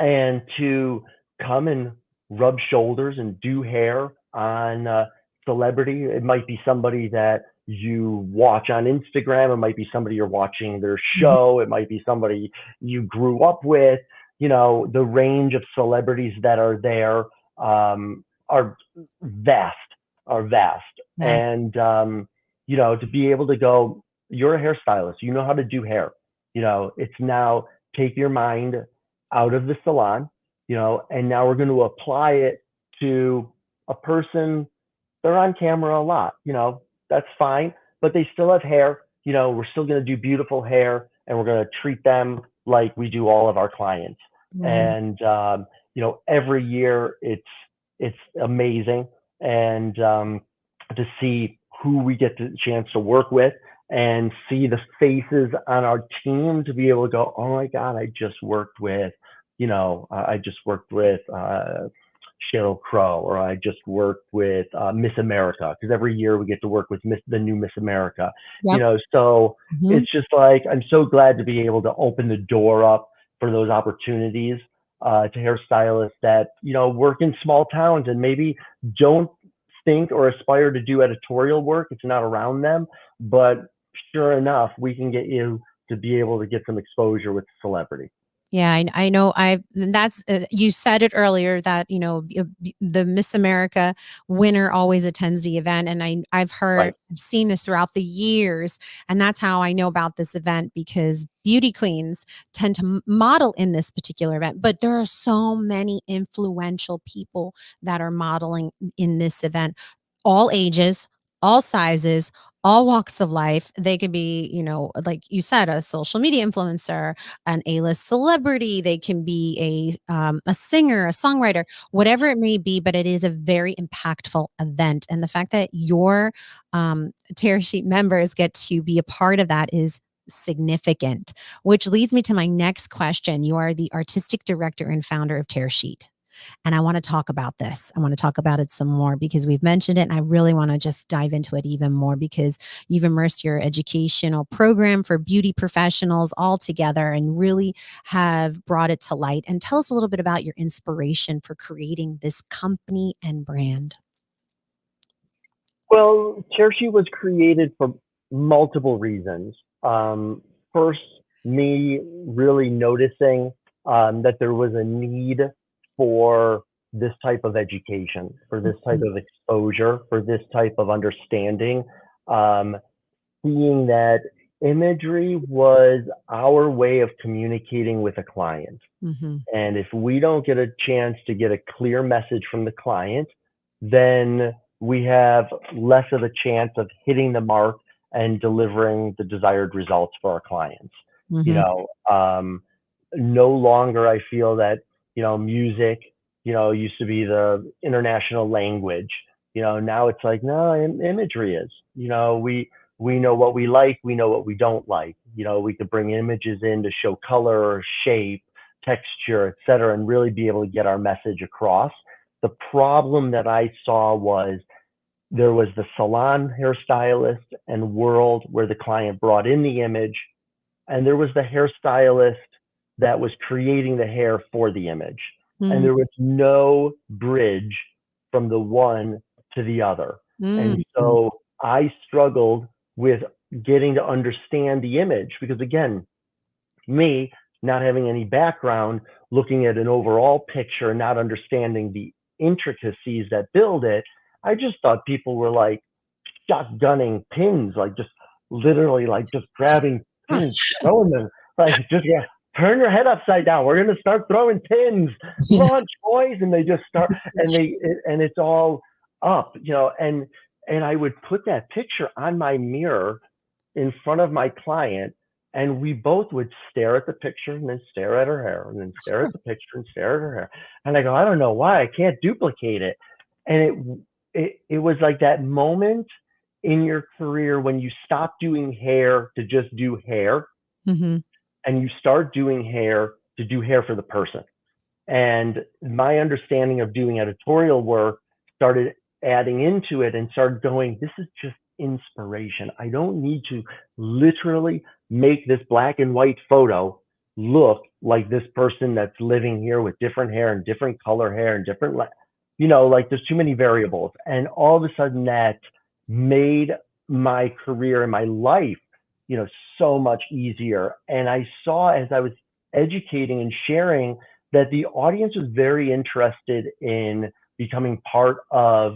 and to come and rub shoulders and do hair on celebrity. It might be somebody that you watch on Instagram. It might be somebody you're watching their Mm-hmm. show. It might be somebody you grew up with. The range of celebrities that are there are vast, are vast. Yes. And, to be able to go, you're a hairstylist, you know how to do hair. It's now take your mind out of the salon, and now we're going to apply it to a person. They're on camera a lot, that's fine, but they still have hair. We're still going to do beautiful hair, and we're going to treat them like we do all of our clients. Right. And every year it's amazing, and to see who we get the chance to work with and see the faces on our team to be able to go, oh my God, I just worked with Sheryl Crow, or I just worked with Miss America, because every year we get to work with the new Miss America. Yep. So Mhm. it's just like, I'm so glad to be able to open the door up for those opportunities to hairstylists that work in small towns and maybe don't think or aspire to do editorial work. It's not around them, but sure enough, we can get you to be able to get some exposure with celebrity. Yeah, I know. That's you said it earlier that the Miss America winner always attends the event, and I've Right. seen this throughout the years, and that's how I know about this event, because beauty queens tend to model in this particular event, but there are so many influential people that are modeling in this event, all ages, all sizes, all walks of life. They could be, like you said, a social media influencer, an A-list celebrity. They can be a singer, a songwriter, whatever it may be. But it is a very impactful event, and the fact that your Tear Sheet members get to be a part of that is significant. Which leads me to my next question. You are the artistic director and founder of Tear Sheet. And I want to talk about this. I want to talk about it some more because we've mentioned it, and I really want to just dive into it even more, because you've immersed your educational program for beauty professionals all together and really have brought it to light. And tell us a little bit about your inspiration for creating this company and brand. Well, Tear Sheet was created for multiple reasons. First, me really noticing that there was a need for this type of education, for this type of exposure, for this type of understanding, seeing that imagery was our way of communicating with a client. Mm-hmm. And if we don't get a chance to get a clear message from the client, then we have less of a chance of hitting the mark and delivering the desired results for our clients. Mm-hmm. No longer I feel that, music, used to be the international language. Now it's like, no, imagery is, we know what we like, we know what we don't like. We could bring images in to show color or shape, texture, et cetera, and really be able to get our message across. The problem that I saw was there was the salon hairstylist and world where the client brought in the image, and there was the hairstylist that was creating the hair for the image. Mm-hmm. And there was no bridge from the one to the other. Mm-hmm. And so I struggled with getting to understand the image because, again, me not having any background, looking at an overall picture, not understanding the intricacies that build it, I just thought people were like shotgunning pins, like just literally like just grabbing pins, throwing them, like just turn your head upside down. We're gonna start throwing pins, launch boys, and they just start, and it's all up, and I would put that picture on my mirror in front of my client, and we both would stare at the picture and then stare at her hair and then stare at the picture and stare at her hair. And I go, I don't know why I can't duplicate it. And it was like that moment in your career when you stop doing hair to just do hair, Mm-hmm. and you start doing hair to do hair for the person. And my understanding of doing editorial work started adding into it and started going, this is just inspiration. I don't need to literally make this black and white photo look like this person that's living here with different hair and different color hair and different, like there's too many variables. And all of a sudden that made my career and my life, so much easier. And I saw as I was educating and sharing that the audience was very interested in becoming part of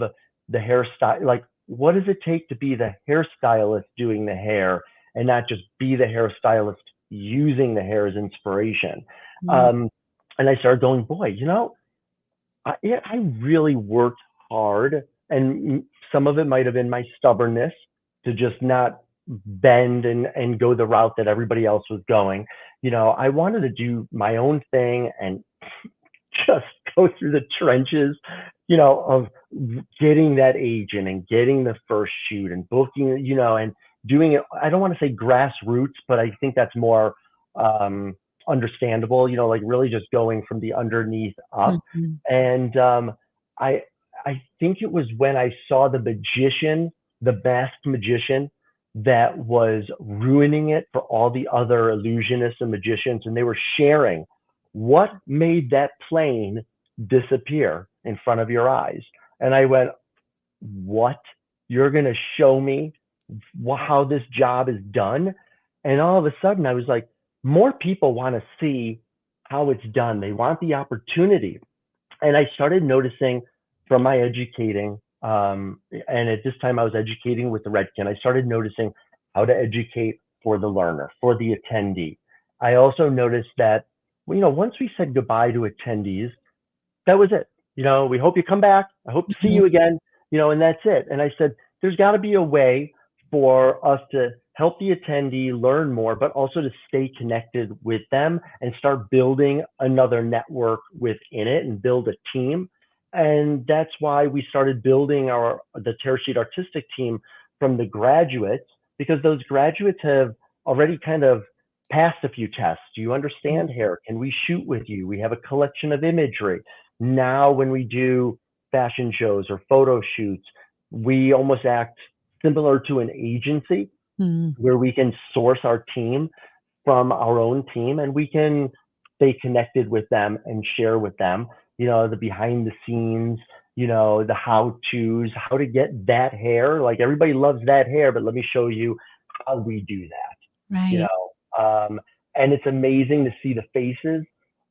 the hairstyle. Like, what does it take to be the hairstylist doing the hair and not just be the hairstylist using the hair as inspiration? Mm-hmm. And I started going, boy, I really worked hard, and some of it might have been my stubbornness to just not bend and go the route that everybody else was going. I wanted to do my own thing and just go through the trenches, of getting that agent and getting the first shoot and booking, and doing it. I don't want to say grassroots, but I think that's more understandable, like really just going from the underneath up. Mm-hmm. And I think it was when I saw the masked magician that was ruining it for all the other illusionists and magicians, and they were sharing what made that plane disappear in front of your eyes. And I went, what? You're going to show me how this job is done? And all of a sudden I was like, more people want to see how it's done. They want the opportunity. And I started noticing from my educating, and at this time I was educating with the Redken, I started noticing how to educate for the learner, for the attendee. I also noticed that, once we said goodbye to attendees, that was it. We hope you come back. I hope to see you again, and that's it. And I said, there's got to be a way for us to help the attendee learn more, but also to stay connected with them and start building another network within it and build a team. And that's why we started building the Tear Sheet Artistic team from the graduates, because those graduates have already kind of passed a few tests. Do you understand hair? Can we shoot with you? We have a collection of imagery. Now, when we do fashion shows or photo shoots, we almost act similar to an agency where we can source our team from our own team, and we can stay connected with them and share with them, the behind the scenes, the how-tos, how to get that hair. Like, everybody loves that hair, but let me show you how we do that. Right. And it's amazing to see the faces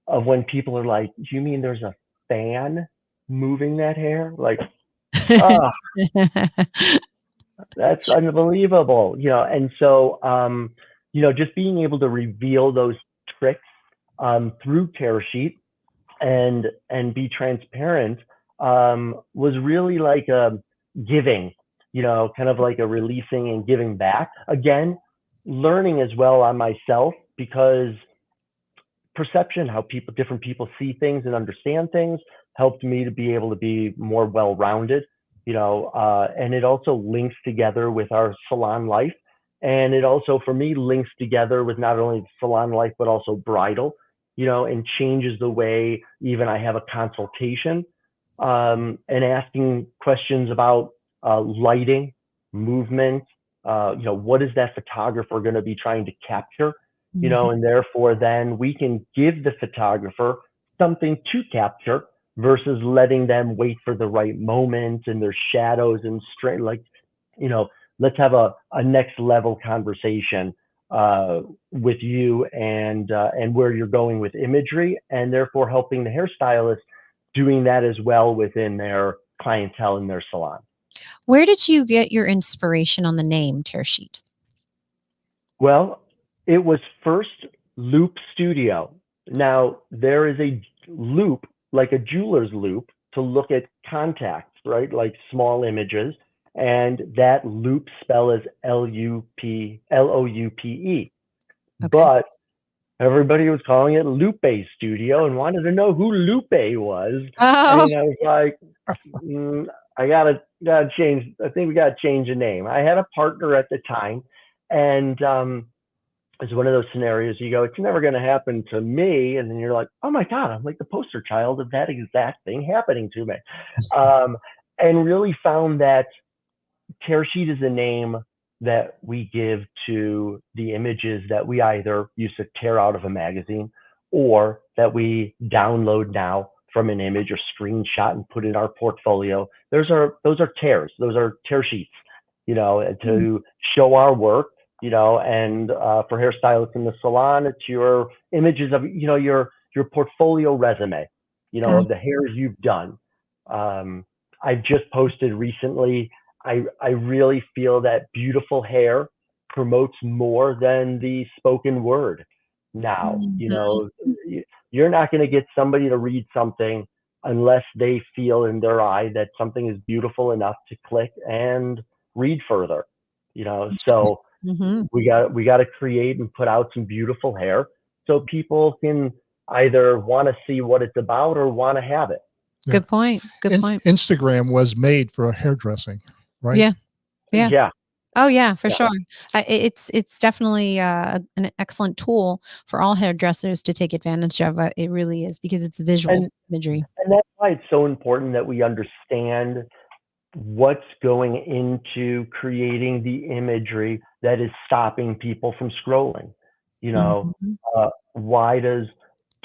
of when people are like, you mean there's a fan moving that hair? Like, oh, that's unbelievable. And so, just being able to reveal those tricks through Tear Sheet and be transparent was really like a giving, kind of like a releasing and giving back. Again, learning as well on myself, because perception, how different people see things and understand things, helped me to be able to be more well-rounded, and it also links together with our salon life. And it also, for me, links together with not only salon life, but also bridal, and changes the way even I have a consultation, and asking questions about lighting, movement, what is that photographer going to be trying to capture, and therefore then we can give the photographer something to capture versus letting them wait for the right moment and their shadows and straight, like, let's have a next level conversation with you and where you're going with imagery, and therefore helping the hairstylist doing that as well within their clientele in their salon. Where did you get your inspiration on the name Tear Sheet? Well, it was first Loop Studio. Now, there is a loop, like a jeweler's loop, to look at contacts, right? Like small images. And that loop spell is Loupe. Okay. But everybody was calling it Lupe Studio and wanted to know who Lupe was. Oh. And I was like, I gotta change. I think we gotta change the name. I had a partner at the time, and it's one of those scenarios you go, it's never going to happen to me. And then you're like, oh my God, I'm like the poster child of that exact thing happening to me. And really found that Tear Sheet is a name that we give to the images that we either used to tear out of a magazine or that we download now from an image or screenshot and put in our portfolio. Those are tears. Those are tear sheets, to show our work. And for hairstylists in the salon, it's your images of, your portfolio resume, of the hairs you've done. I've just posted recently, I really feel that beautiful hair promotes more than the spoken word now. You're not going to get somebody to read something unless they feel in their eye that something is beautiful enough to click and read further, so we got to create and put out some beautiful hair so people can either want to see what it's about or want to have it. Yeah. Good point. Good point. Instagram was made for hairdressing, right? Yeah. Oh yeah, for Yeah. sure. It's definitely an excellent tool for all hairdressers to take advantage of. It really is because it's visual And imagery. and that's why it's so important that we understand what's going into creating the imagery that is stopping people from scrolling. You know, Mhm. why does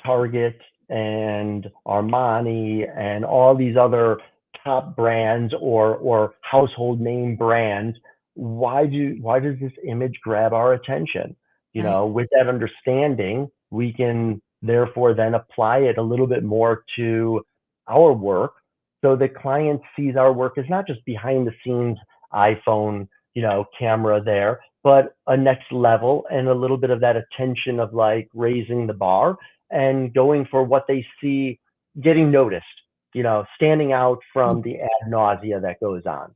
Target and Armani and all these other top brands or household name brands, why does this image grab our attention? You Right. know, with that understanding, we can therefore then apply it a little bit more to our work, so the client sees our work as not just behind the scenes iPhone, camera there, but a next level and a little bit of that attention of like raising the bar and going for what they see getting noticed, standing out from the ad nausea that goes on.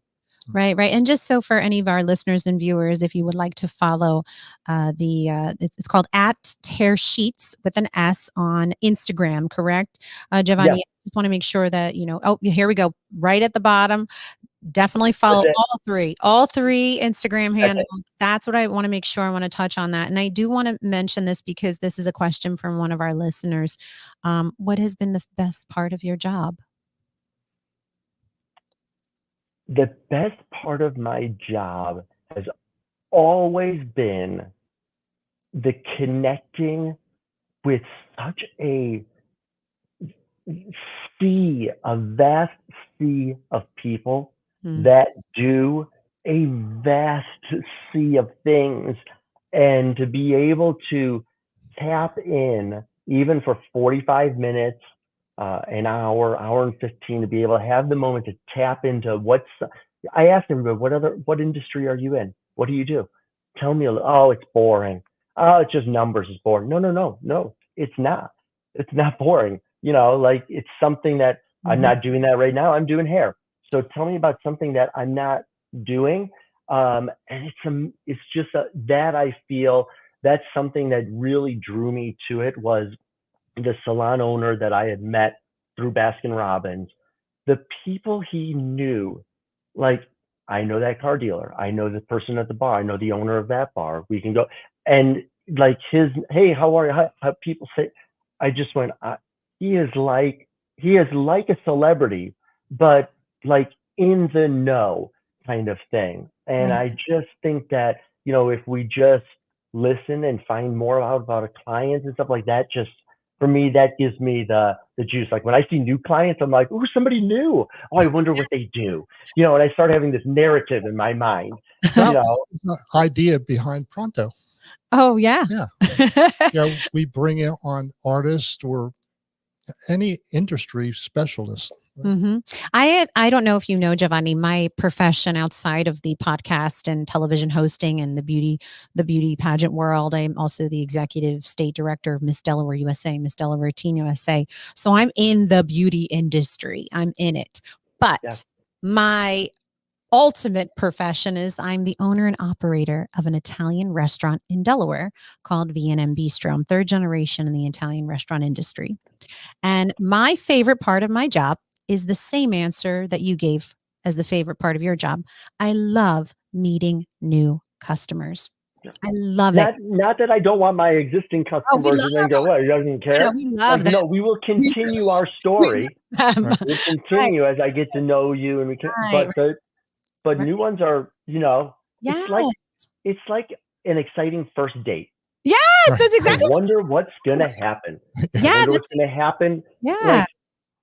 Right, right. And just so for any of our listeners and viewers, if you would like to follow it's called at Tear Sheets with an S on Instagram, correct? Giovanni, Yes, I just want to make sure that, oh, here we go. Right at the bottom. Definitely that's follow it. all three Instagram That's handles. it. That's what I want to make sure. I want to touch on that. And I do want to mention this because this is a question from one of our listeners. What has been the best part of your job? The best part of my job has always been the connecting with such a vast sea of people Mm, that do a vast sea of things, and to be able to tap in even for 45 minutes, an hour and 15, to be able to have the moment to tap into I asked everybody, what industry are you in? What do you do? Tell me, oh, it's boring. Oh, it's just numbers, it's boring. No, no, no, no, it's not. It's not boring. Like it's something that I'm mhm. not doing that right now. I'm doing hair. So tell me about something that I'm not doing. And it's just that I feel that's something that really drew me to it was the salon owner that I had met through Baskin Robbins, the people he knew, like I know that car dealer, I know the person at the bar, I know the owner of that bar. We can go and like hey, how are you? How people say, I just went, he is like a celebrity, but like in the know kind of thing. And Right. I just think that if we just listen and find more out about a client and stuff like that, just for me, that gives me the juice. Like when I see new clients, I'm like, "Ooh, somebody new. Oh, I wonder what they do." And I start having this narrative in my mind. You That know, was the idea behind Pronto. Oh yeah. Yeah. We bring in on artists or any industry specialist. Right? hmm I don't know if you know, Giovanni, my profession outside of the podcast and television hosting and the beauty pageant world. I'm also the executive state director of Miss Delaware USA, Miss Delaware Teen USA. So I'm in the beauty industry. I'm in it. yeah, But my ultimate profession is I'm the owner and operator of an Italian restaurant in Delaware called V&M Bistro. I'm third generation in the Italian restaurant industry. And my favorite part of my job is the same answer that you gave as the favorite part of your job. I love meeting new customers. yeah. I love it. Not that I don't want my existing Oh, we customers love and then go, "What? He doesn't I know care." we Like, love them. no, we will continue our We story. love them. Right. We'll Right, continue as I get to know you, and right, but right. new ones are, it's Yes. like an exciting first date. Yes, Right. that's I exactly. wonder what's gonna happen. I Yeah, wonder that's what's gonna happen, yeah. like,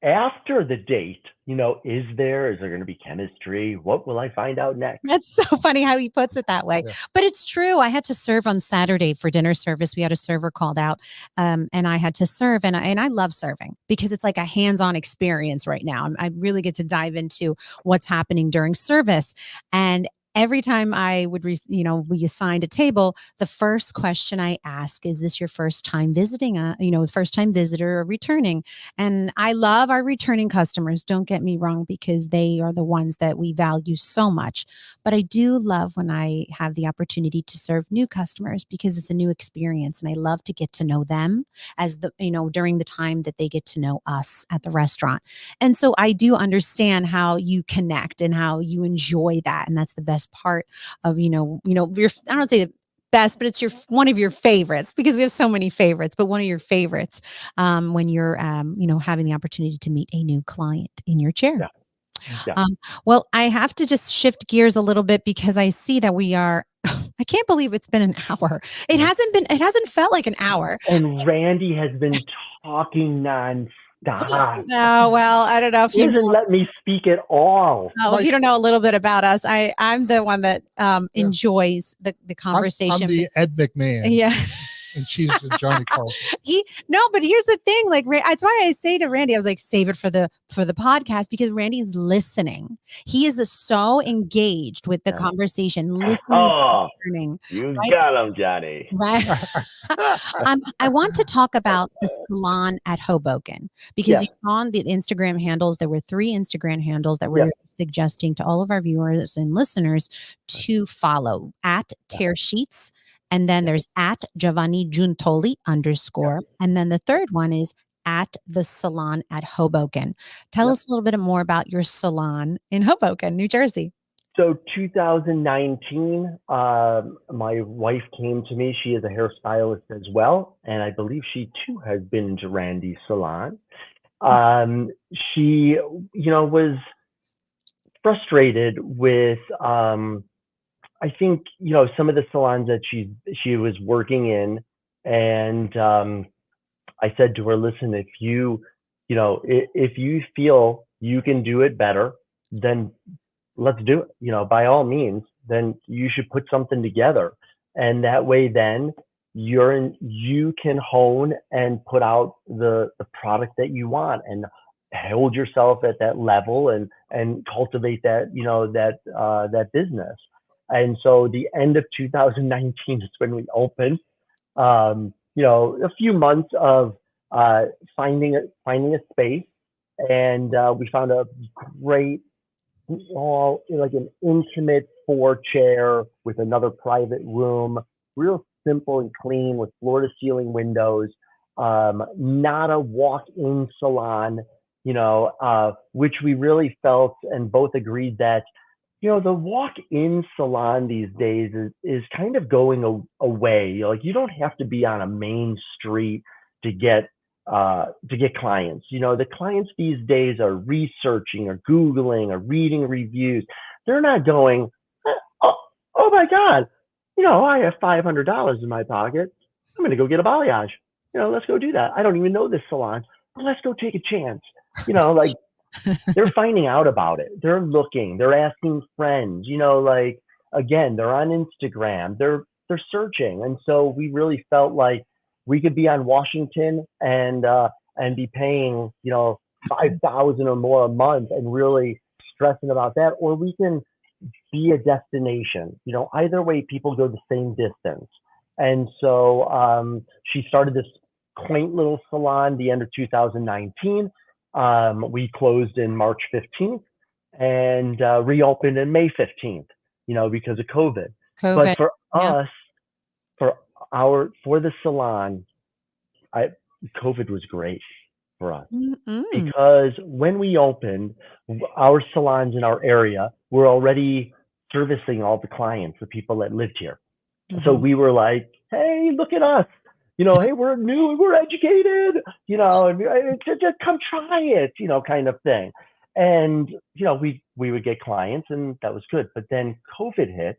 after the date, is there gonna be chemistry? What will I find out next? That's so funny how he puts it that way. Yeah. But it's true. I had to serve on Saturday for dinner service. We had a server called out, and I had to serve. And I love serving because it's like a hands-on experience right now. I really get to dive into what's happening during service. And every time I would, we assigned a table, the first question I ask is, "This your first time visiting? First time visitor or returning?" And I love our returning customers. Don't get me wrong, because they are the ones that we value so much. But I do love when I have the opportunity to serve new customers because it's a new experience. And I love to get to know them during the time that they get to know us at the restaurant. And so I do understand how you connect and how you enjoy that. And that's the best best part of, your, I don't say the best, but it's one of your favorites, because we have so many favorites, but one of your favorites when you're, having the opportunity to meet a new client in your chair. Yeah. Yeah. Well, I have to just shift gears a little bit, because I see that we are, I can't believe it's been an hour. It hasn't felt like an hour. And Randy has been talking nonstop. No, well, I don't know if He you doesn't let me speak at all. if you don't know a little bit about us. I'm the one that enjoys the conversation. I'm the Ed McMahon. Yeah. And she's the Johnny Carson. But here's the thing, like, that's why I say to Randy, I was like, save it for the podcast, because Randy's listening. He is so engaged with the conversation, listening, learning. You got him, Johnny. Right. I want to talk about the salon at Hoboken, because you saw on the Instagram handles, there were 3 Instagram handles that we're suggesting to all of our viewers and listeners to follow: at Tear Sheets. And then there's at Giovanni Giuntoli _. And then the third one is at the salon at Hoboken. Tell us a little bit more about your salon in Hoboken, New Jersey. So 2019, my wife came to me. She is a hairstylist as well. And I believe she too has been to Randy's salon. She, was frustrated with, I think, some of the salons that she was working in, and I said to her, listen, if you feel you can do it better, then let's do it. By all means, then you should put something together, and that way, then you can hone and put out the product that you want, and hold yourself at that level, and cultivate that that business. And so the end of 2019 is when we opened. A few months of finding a space, and we found a great, like an intimate 4-chair with another private room, real simple and clean, with floor-to-ceiling windows. Not a walk-in salon, which we really felt and both agreed that. The walk-in salon these days is kind of going away. Like, you don't have to be on a main street to get clients. The clients these days are researching or Googling or reading reviews. They're not going, oh my God, I have $500 in my pocket. I'm going to go get a balayage. Let's go do that. I don't even know this salon, but let's go take a chance. They're finding out about it. They're looking. They're asking friends. Again, they're on Instagram. They're searching, and so we really felt like we could be on Washington and be paying $5,000 or more a month and really stressing about that, or we can be a destination. Either way, people go the same distance, and so she started this quaint little salon the end of 2019. We closed in March 15th and reopened in May 15th, because of COVID. But for us, for the salon, COVID was great for us, because when we opened, our salons in our area were already servicing all the clients, the people that lived here. So we were like, hey, look at us. Hey, we're new, we're educated, just come try it, kind of thing. And, we would get clients, and that was good. But then COVID hit,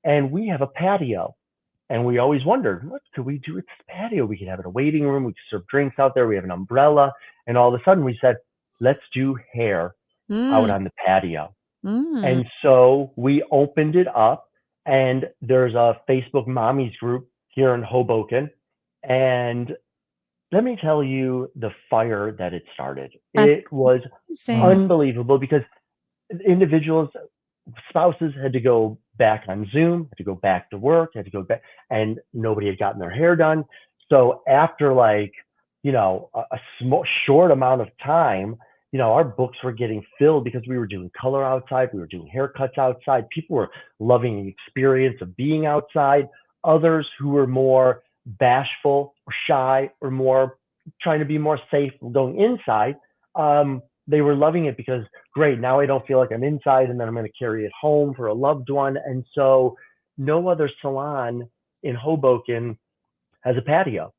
and we have a patio, and we always wondered, what could we do with this patio? We could have a waiting room, we could serve drinks out there, we have an umbrella. And all of a sudden we said, let's do hair out on the patio. And so we opened it up, and there's a Facebook mommies group here in Hoboken. And let me tell you the fire that it started. It was unbelievable, because individuals, spouses had to go back on Zoom, had to go back to work, had to go back, and nobody had gotten their hair done. So after a small, short amount of time, our books were getting filled, because we were doing color outside, we were doing haircuts outside. People were loving the experience of being outside. Others who were more bashful or shy or more trying to be more safe going inside they were loving it because, great, now I don't feel like I'm inside and then I'm going to carry it home for a loved one. And so no other salon in Hoboken has a patio.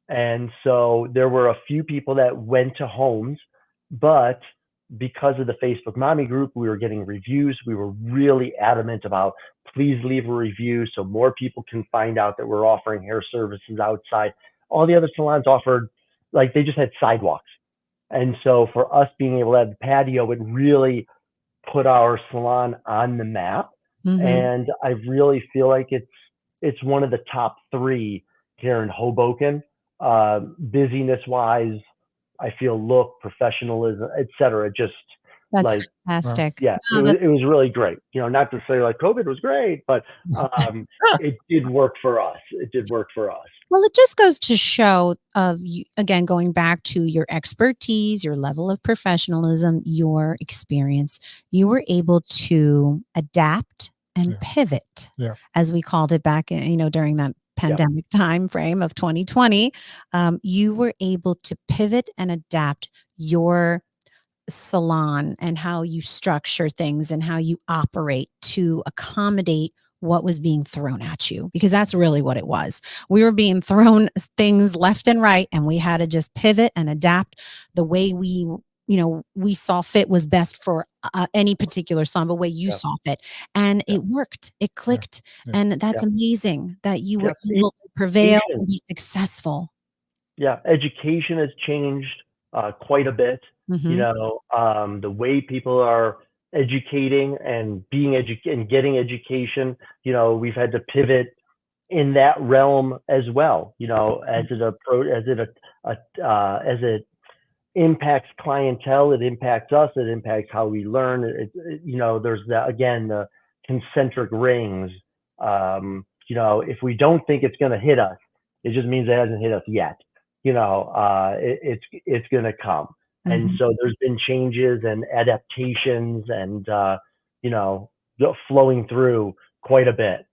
And so there were a few people that went to homes, but because of the Facebook Mommy group, we were getting reviews. We were really adamant about, please leave a review so more people can find out that we're offering hair services outside. All the other salons offered, like, they just had sidewalks. And so for us being able to have the patio, it really put our salon on the map. And I really feel like it's one of the top 3 here in Hoboken, busyness wise. I feel look, professionalism, etc. Just That's like, fantastic. yeah, Oh, it was really great. Not to say like COVID was great, but it did work for us. It did work for us. Well, it just goes to show of you, again, going back to your expertise, your level of professionalism, your experience, you were able to adapt and pivot, as we called it back in, during that pandemic time frame of 2020. You were able to pivot and adapt your salon and how you structure things and how you operate to accommodate what was being thrown at you, because that's really what it was. We were being thrown things left and right, and we had to just pivot and adapt the way we saw fit was best for any particular salon, the way you saw fit. And it worked, it clicked. And that's amazing that you were able to prevail and be successful. Yeah, education has changed quite a bit. The way people are educating and and getting education. We've had to pivot in that realm as well. As it impacts clientele, it impacts us, it impacts how we learn. There's the concentric rings. If we don't think it's going to hit us, it just means it hasn't hit us yet. It's going to come. And so there's been changes and adaptations and, flowing through quite a bit.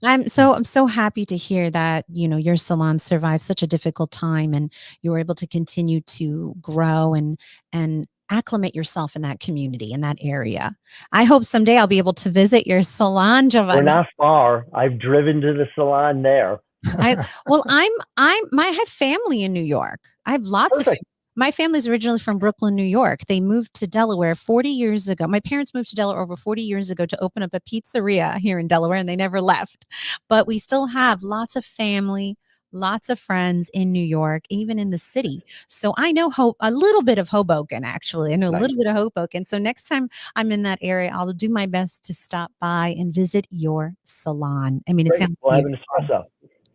I'm so happy to hear that, your salon survived such a difficult time and you were able to continue to grow and acclimate yourself in that community, in that area. I hope someday I'll be able to visit your salon, Giovanni. We're not far. I've driven to the salon there. I have family in New York. I have lots of. My family's originally from Brooklyn, New York. They moved to Delaware 40 years ago. My parents moved to Delaware over 40 years ago to open up a pizzeria here in Delaware, and they never left. But we still have lots of family, lots of friends in New York, even in the city. So I know a little bit of Hoboken, actually. I know a little bit of Hoboken. So next time I'm in that area, I'll do my best to stop by and visit your salon. I mean, we'll have an espresso.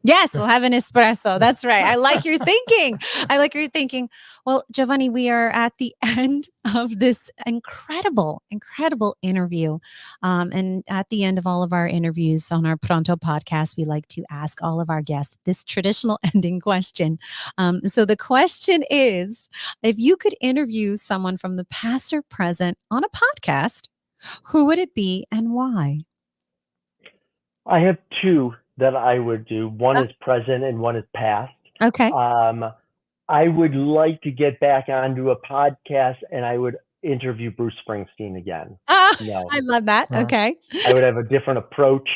Yes, we'll have an espresso. That's right. I like your thinking. Well, Giovanni, we are at the end of this incredible interview. And at the end of all of our interviews on our Pronto podcast, we like to ask all of our guests this traditional ending question. So the question is, if you could interview someone from the past or present on a podcast, who would it be and why? I have 2 that I would do. One is present and one is past. Okay. I would like to get back onto a podcast and I would interview Bruce Springsteen again. I love that. Okay. I would have a different approach,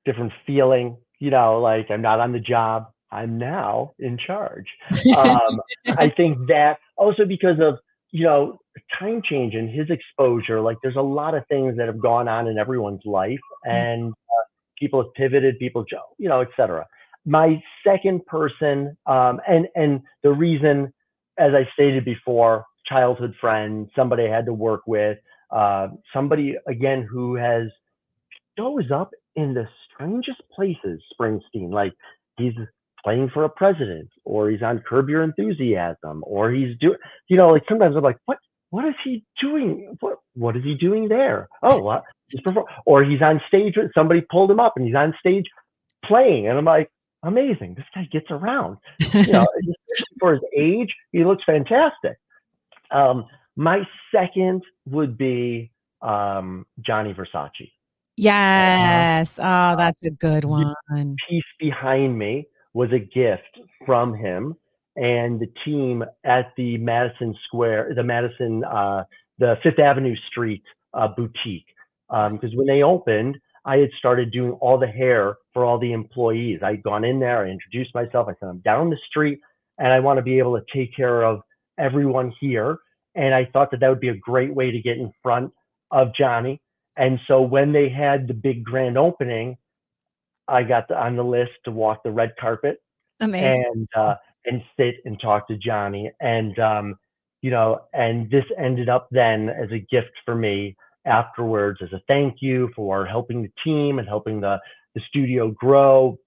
different feeling, like I'm not on the job. I'm now in charge. I think that also because of, time change and his exposure, like there's a lot of things that have gone on in everyone's life and people have pivoted, et cetera. My second person, and the reason, as I stated before, childhood friend, somebody I had to work with, somebody, again, who shows up in the strangest places, Springsteen, like he's playing for a president, or he's on Curb Your Enthusiasm, or he's doing, like sometimes I'm like, what is he doing? What is he doing there? Oh, what? Or he's on stage, somebody pulled him up and he's on stage playing. And I'm like, amazing. This guy gets around. For his age, he looks fantastic. My second would be Gianni Versace. Yes. Oh, that's a good one. The piece behind me was a gift from him. and the team at the the Fifth Avenue Street boutique. Because when they opened, I had started doing all the hair for all the employees. I'd gone in there, I introduced myself, I said, I'm down the street and I want to be able to take care of everyone here. And I thought that would be a great way to get in front of Johnny. And so when they had the big grand opening, I got on the list to walk the red carpet. Amazing. And sit and talk to Johnny. And, and this ended up then as a gift for me afterwards, as a thank you for helping the team and helping the studio grow.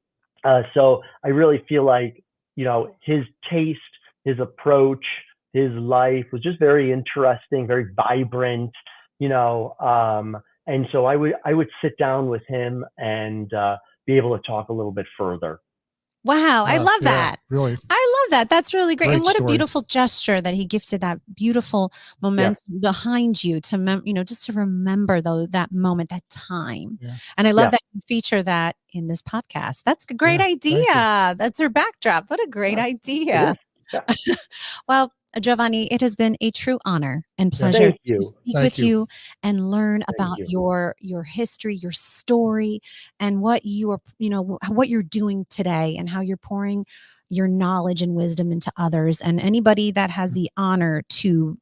So I really feel like, his taste, his approach, his life was just very interesting, very vibrant, and so I would sit down with him and be able to talk a little bit further. Wow. I love that. Really. I love that. That's really great. And what story. A beautiful gesture that he gifted that beautiful momentum behind you to, just to remember that moment, that time. Yeah. And I love that you feature that in this podcast. That's a great idea. That's her backdrop. What a great idea. Yeah. Well, Giovanni, it has been a true honor and pleasure to speak with you and learn about your history, your story, and what you are, what you're doing today and how you're pouring your knowledge and wisdom into others. And anybody that has the honor to,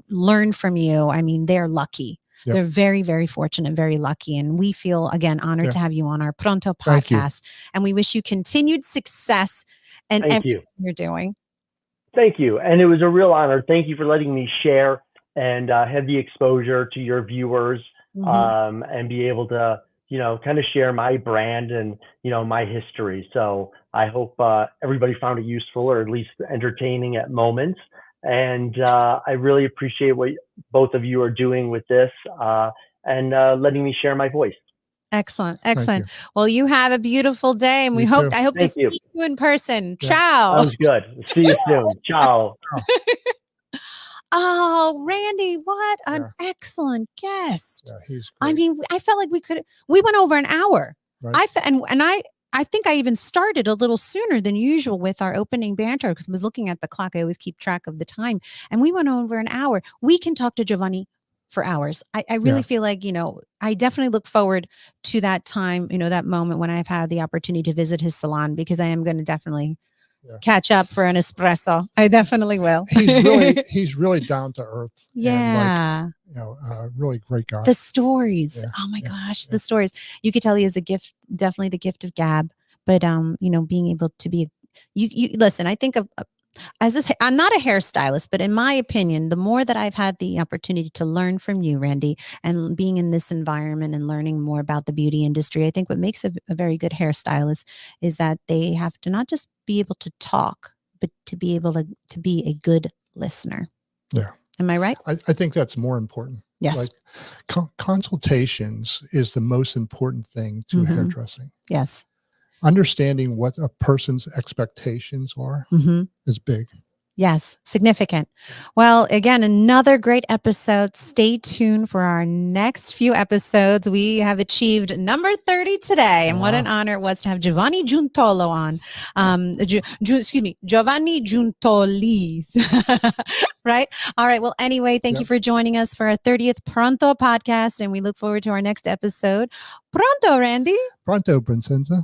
learn from you, I mean, they're lucky. Yep. They're very, very fortunate, very lucky. And we feel, again, honored to have you on our Pronto podcast. And we wish you continued success and everything you're doing. Thank you. And it was a real honor. Thank you for letting me share and have the exposure to your viewers and be able to, kind of share my brand and, my history. So I hope everybody found it useful or at least entertaining at moments. And I really appreciate what both of you are doing with this and letting me share my voice. Excellent. Excellent. Well, you have a beautiful day and I hope to see you in person. Yeah. Ciao. Sounds good. See you soon. Ciao. Oh, Randy, what an excellent guest. Yeah, he's great. I mean, I felt like we went over an hour. Right. I think I even started a little sooner than usual with our opening banter because I was looking at the clock. I always keep track of the time. And we went over an hour. We can talk to Giovanni for hours. I really feel like, I definitely look forward to that time, that moment when I've had the opportunity to visit his salon because I am going to definitely catch up for an espresso. I definitely will. He's really down to earth. Yeah. And really great guy. The stories. Yeah. Oh my gosh. The stories. You could tell he is a gift, definitely the gift of gab, but being able to be, you listen, I think of, I'm not a hairstylist, but in my opinion, the more that I've had the opportunity to learn from you, Randy, and being in this environment and learning more about the beauty industry, I think what makes a very good hairstylist is that they have to not just be able to talk, but to be able to be a good listener. Yeah. Am I right? I think that's more important. Yes. Like consultations is the most important thing to hairdressing. Yes. Understanding what a person's expectations are is big. Yes, significant. Well, again, another great episode. Stay tuned for our next few episodes. We have achieved number 30 today, and what an honor it was to have Giovanni Giuntoli on. Giovanni Giuntoli. Right? All right. Well, anyway, thank you for joining us for our 30th Pronto podcast, and we look forward to our next episode. Pronto, Randy. Pronto, Vincenza.